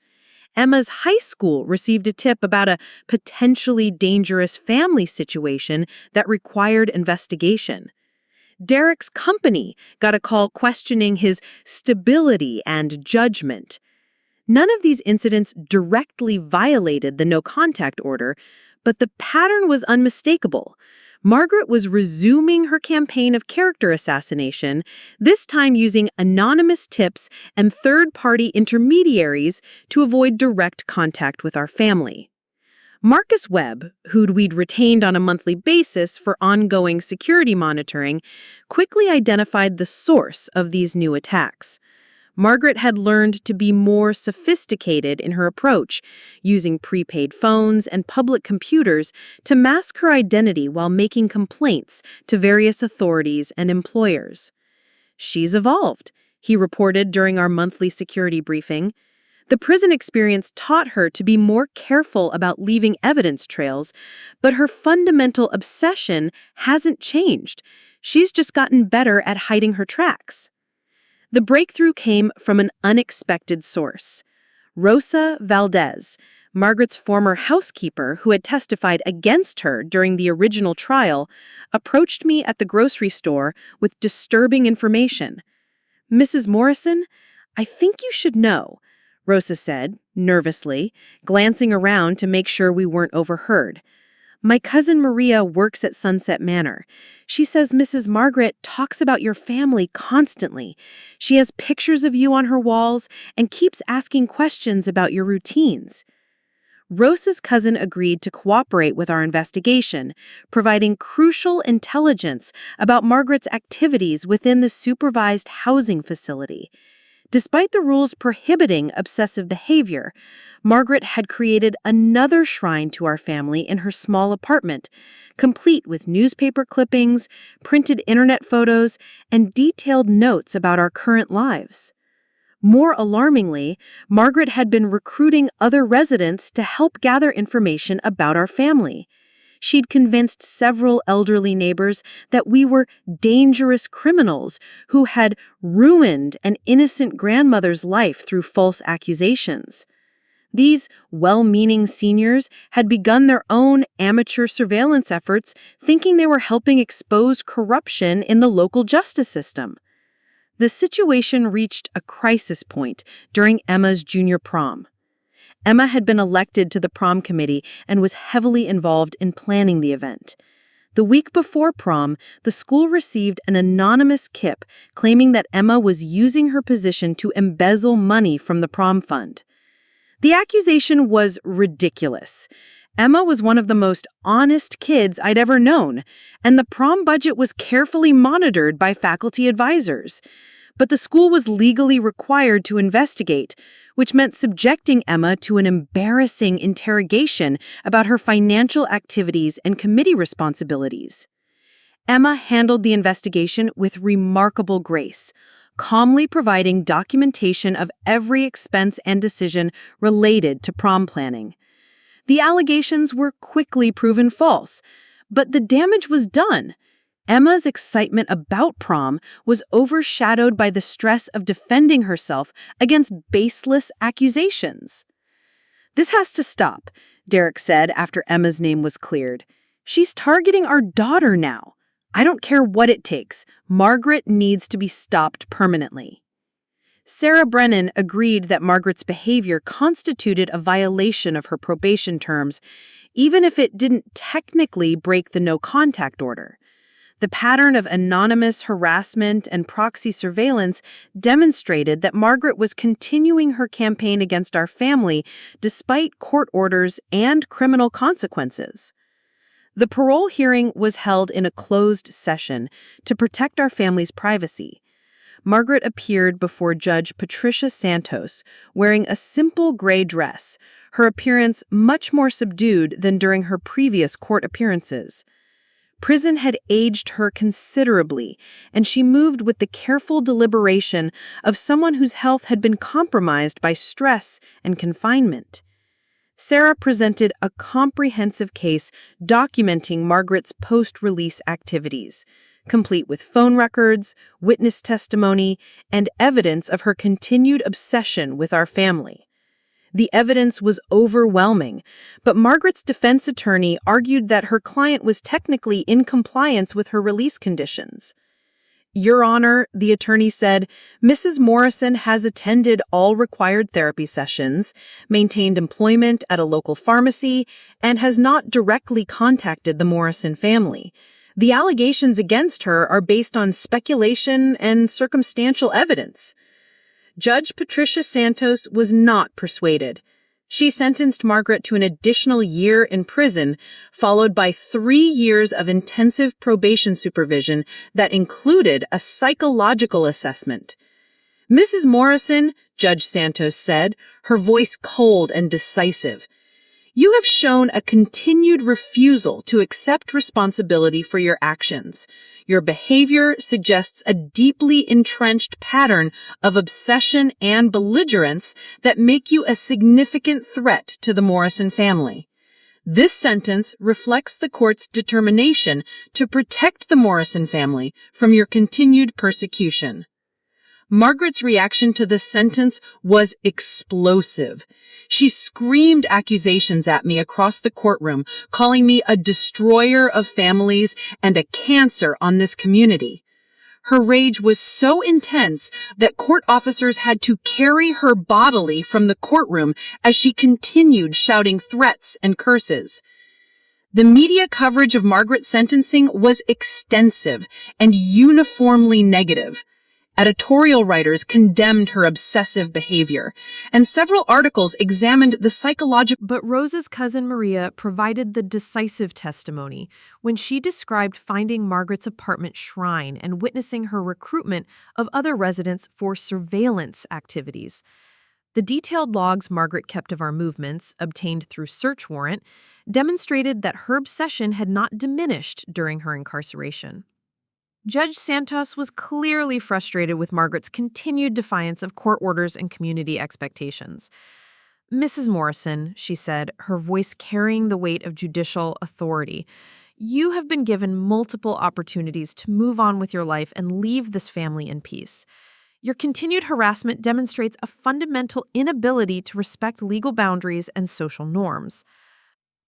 Emma's high school received a tip about a potentially dangerous family situation that required investigation. Derek's company got a call questioning his stability and judgment. None of these incidents directly violated the no-contact order, but the pattern was unmistakable. Margaret was resuming her campaign of character assassination, this time using anonymous tips and third-party intermediaries to avoid direct contact with our family. Marcus Webb, who we'd retained on a monthly basis for ongoing security monitoring, quickly identified the source of these new attacks. Margaret had learned to be more sophisticated in her approach, using prepaid phones and public computers to mask her identity while making complaints to various authorities and employers. "She's evolved," he reported during our monthly security briefing. The prison experience taught her to be more careful about leaving evidence trails, but her fundamental obsession hasn't changed. She's just gotten better at hiding her tracks. The breakthrough came from an unexpected source. Rosa Valdez, Margaret's former housekeeper who had testified against her during the original trial, approached me at the grocery store with disturbing information. "Mrs. Morrison, I think you should know," Rosa said, nervously, glancing around to make sure we weren't overheard. "My cousin Maria works at Sunset Manor. She says Mrs. Margaret talks about your family constantly. She has pictures of you on her walls and keeps asking questions about your routines." Rosa's cousin agreed to cooperate with our investigation, providing crucial intelligence about Margaret's activities within the supervised housing facility. Despite the rules prohibiting obsessive behavior, Margaret had created another shrine to our family in her small apartment, complete with newspaper clippings, printed internet photos, and detailed notes about our current lives. More alarmingly, Margaret had been recruiting other residents to help gather information about our family. She'd convinced several elderly neighbors that we were dangerous criminals who had ruined an innocent grandmother's life through false accusations. These well-meaning seniors had begun their own amateur surveillance efforts, thinking they were helping expose corruption in the local justice system. The situation reached a crisis point during Emma's junior prom. Emma had been elected to the prom committee and was heavily involved in planning the event. The week before prom, the school received an anonymous KIP claiming that Emma was using her position to embezzle money from the prom fund. The accusation was ridiculous. Emma was one of the most honest kids I'd ever known, and the prom budget was carefully monitored by faculty advisors. But the school was legally required to investigate, which meant subjecting Emma to an embarrassing interrogation about her financial activities and committee responsibilities. Emma handled the investigation with remarkable grace, calmly providing documentation of every expense and decision related to prom planning. The allegations were quickly proven false, but the damage was done. Emma's excitement about prom was overshadowed by the stress of defending herself against baseless accusations. "This has to stop," Derek said after Emma's name was cleared. "She's targeting our daughter now. I don't care what it takes. Margaret needs to be stopped permanently." Sarah Brennan agreed that Margaret's behavior constituted a violation of her probation terms, even if it didn't technically break the no-contact order. The pattern of anonymous harassment and proxy surveillance demonstrated that Margaret was continuing her campaign against our family despite court orders and criminal consequences. The parole hearing was held in a closed session to protect our family's privacy. Margaret appeared before Judge Patricia Santos wearing a simple gray dress, her appearance much more subdued than during her previous court appearances. Prison had aged her considerably, and she moved with the careful deliberation of someone whose health had been compromised by stress and confinement. Sarah presented a comprehensive case documenting Margaret's post-release activities, complete with phone records, witness testimony, and evidence of her continued obsession with our family. The evidence was overwhelming, but Margaret's defense attorney argued that her client was technically in compliance with her release conditions. "Your Honor," the attorney said, "Mrs. Morrison has attended all required therapy sessions, maintained employment at a local pharmacy, and has not directly contacted the Morrison family. The allegations against her are based on speculation and circumstantial evidence." Judge Patricia Santos was not persuaded. She sentenced Margaret to an additional year in prison, followed by 3 years of intensive probation supervision that included a psychological assessment. "Mrs. Morrison," Judge Santos said, her voice cold and decisive, "you have shown a continued refusal to accept responsibility for your actions. Your behavior suggests a deeply entrenched pattern of obsession and belligerence that make you a significant threat to the Morrison family. This sentence reflects the court's determination to protect the Morrison family from your continued persecution." Margaret's reaction to this sentence was explosive. She screamed accusations at me across the courtroom, calling me a destroyer of families and a cancer on this community. Her rage was so intense that court officers had to carry her bodily from the courtroom as she continued shouting threats and curses. The media coverage of Margaret's sentencing was extensive and uniformly negative. Editorial writers condemned her obsessive behavior, and several articles examined the psychological. But Rose's cousin Maria provided the decisive testimony when she described finding Margaret's apartment shrine and witnessing her recruitment of other residents for surveillance activities. The detailed logs Margaret kept of our movements, obtained through search warrant, demonstrated that her obsession had not diminished during her incarceration. Judge Santos was clearly frustrated with Margaret's continued defiance of court orders and community expectations. "Mrs. Morrison," she said, her voice carrying the weight of judicial authority, "you have been given multiple opportunities to move on with your life and leave this family in peace. Your continued harassment demonstrates a fundamental inability to respect legal boundaries and social norms."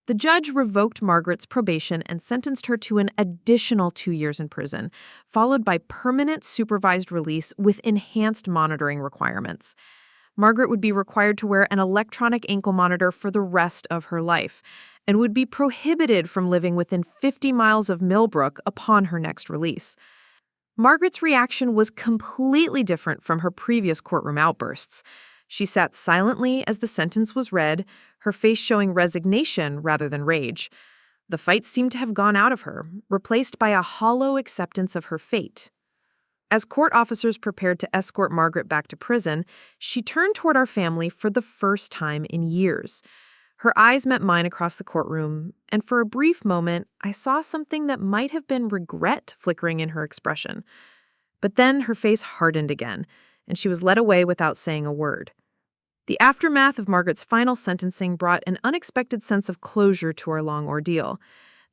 The judge revoked Margaret's probation and sentenced her to an additional 2 years in prison, followed by permanent supervised release with enhanced monitoring requirements. Margaret would be required to wear an electronic ankle monitor for the rest of her life and would be prohibited from living within 50 miles of Millbrook upon her next release. Margaret's reaction was completely different from her previous courtroom outbursts. She sat silently as the sentence was read, her face showing resignation rather than rage. The fight seemed to have gone out of her, replaced by a hollow acceptance of her fate. As court officers prepared to escort Margaret back to prison, she turned toward our family for the first time in years. Her eyes met mine across the courtroom, and for a brief moment, I saw something that might have been regret flickering in her expression. But then her face hardened again, and she was led away without saying a word. The aftermath of Margaret's final sentencing brought an unexpected sense of closure to our long ordeal.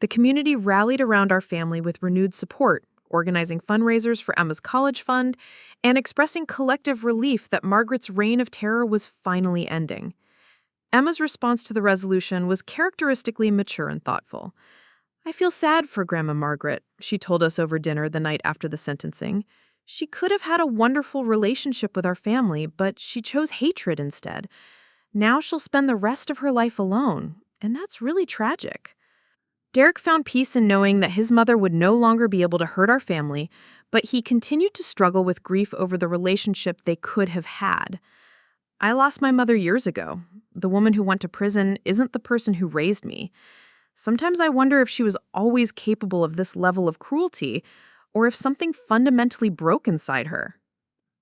The community rallied around our family with renewed support, organizing fundraisers for Emma's college fund and expressing collective relief that Margaret's reign of terror was finally ending. Emma's response to the resolution was characteristically mature and thoughtful. "I feel sad for Grandma Margaret," she told us over dinner the night after the sentencing. "She could have had a wonderful relationship with our family, but she chose hatred instead. Now she'll spend the rest of her life alone, and that's really tragic." Derek found peace in knowing that his mother would no longer be able to hurt our family, but he continued to struggle with grief over the relationship they could have had. "I lost my mother years ago. The woman who went to prison isn't the person who raised me. Sometimes I wonder if she was always capable of this level of cruelty, or if something fundamentally broke inside her.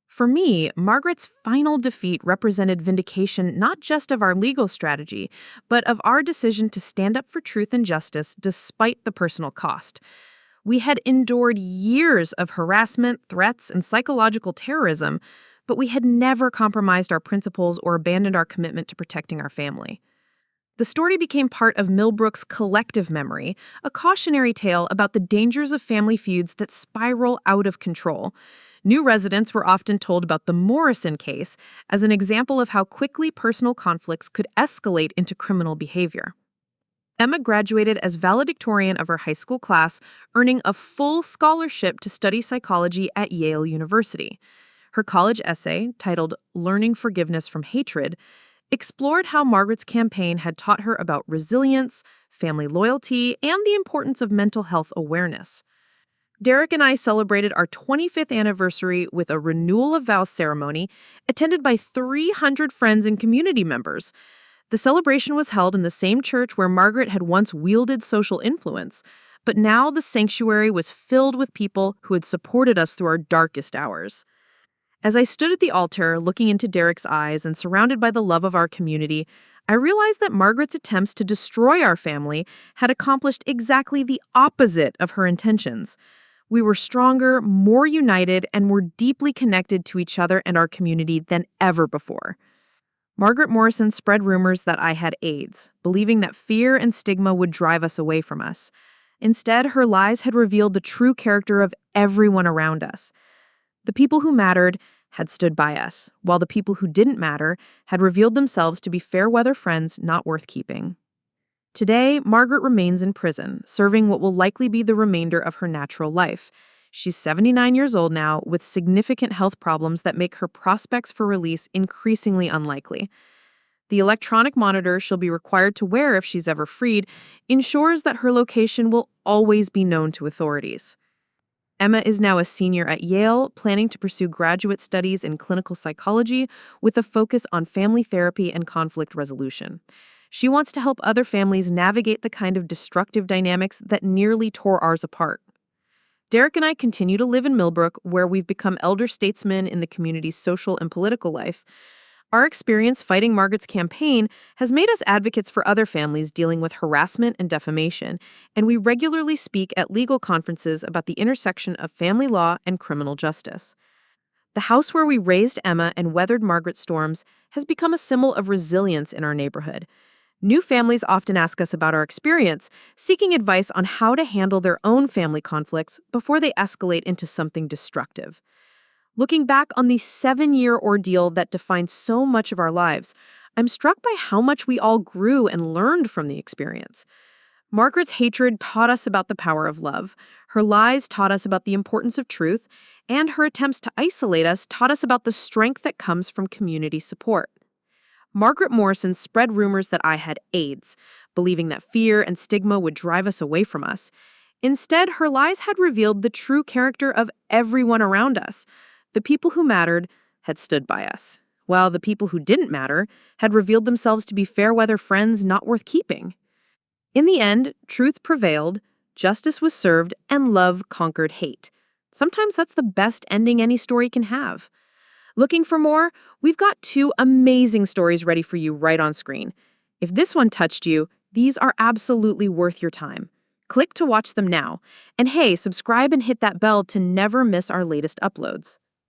For me, Margaret's final defeat represented vindication not just of our legal strategy, but of our decision to stand up for truth and justice despite the personal cost. We had endured years of harassment, threats, and psychological terrorism, but we had never compromised our principles or abandoned our commitment to protecting our family. The story became part of Millbrook's collective memory, a cautionary tale about the dangers of family feuds that spiral out of control. New residents were often told about the Morrison case as an example of how quickly personal conflicts could escalate into criminal behavior. Emma graduated as valedictorian of her high school class, earning a full scholarship to study psychology at Yale University. Her college essay, titled Learning Forgiveness from Hatred, explored how Margaret's campaign had taught her about resilience, family loyalty, and the importance of mental health awareness. Derek and I celebrated our 25th anniversary with a renewal of vows ceremony attended by 300 friends and community members. The celebration was held in the same church where Margaret had once wielded social influence, but now the sanctuary was filled with people who had supported us through our darkest hours. As I stood at the altar, looking into Derek's eyes and surrounded by the love of our community, I realized that Margaret's attempts to destroy our family had accomplished exactly the opposite of her intentions. We were stronger, more united, and more deeply connected to each other and our community than ever before. Margaret Morrison spread rumors that I had AIDS, believing that fear and stigma would drive us away from us. Instead, her lies had revealed the true character of everyone around us. The people who mattered had stood by us, while the people who didn't matter had revealed themselves to be fair-weather friends not worth keeping. Today, Margaret remains in prison, serving what will likely be the remainder of her natural life. She's 79 years old now, with significant health problems that make her prospects for release increasingly unlikely. The electronic monitor she'll be required to wear if she's ever freed ensures that her location will always be known to authorities. Emma is now a senior at Yale, planning to pursue graduate studies in clinical psychology with a focus on family therapy and conflict resolution. She wants to help other families navigate the kind of destructive dynamics that nearly tore ours apart. Derek and I continue to live in Millbrook, where we've become elder statesmen in the community's social and political life. Our experience fighting Margaret's campaign has made us advocates for other families dealing with harassment and defamation, and we regularly speak at legal conferences about the intersection of family law and criminal justice. The house where we raised Emma and weathered Margaret's storms has become a symbol of resilience in our neighborhood. New families often ask us about our experience, seeking advice on how to handle their own family conflicts before they escalate into something destructive. Looking back on the 7-year ordeal that defined so much of our lives, I'm struck by how much we all grew and learned from the experience. Margaret's hatred taught us about the power of love, her lies taught us about the importance of truth, and her attempts to isolate us taught us about the strength that comes from community support. Margaret Morrison spread rumors that I had AIDS, believing that fear and stigma would drive us away from us. Instead, her lies had revealed the true character of everyone around us. The people who mattered had stood by us, while the people who didn't matter had revealed themselves to be fair-weather friends not worth keeping. In the end, truth prevailed, justice was served, and love conquered hate. Sometimes that's the best ending any story can have. Looking for more? We've got 2 amazing stories ready for you right on screen. If this one touched you, these are absolutely worth your time. Click to watch them now. And hey, subscribe and hit that bell to never miss our latest uploads.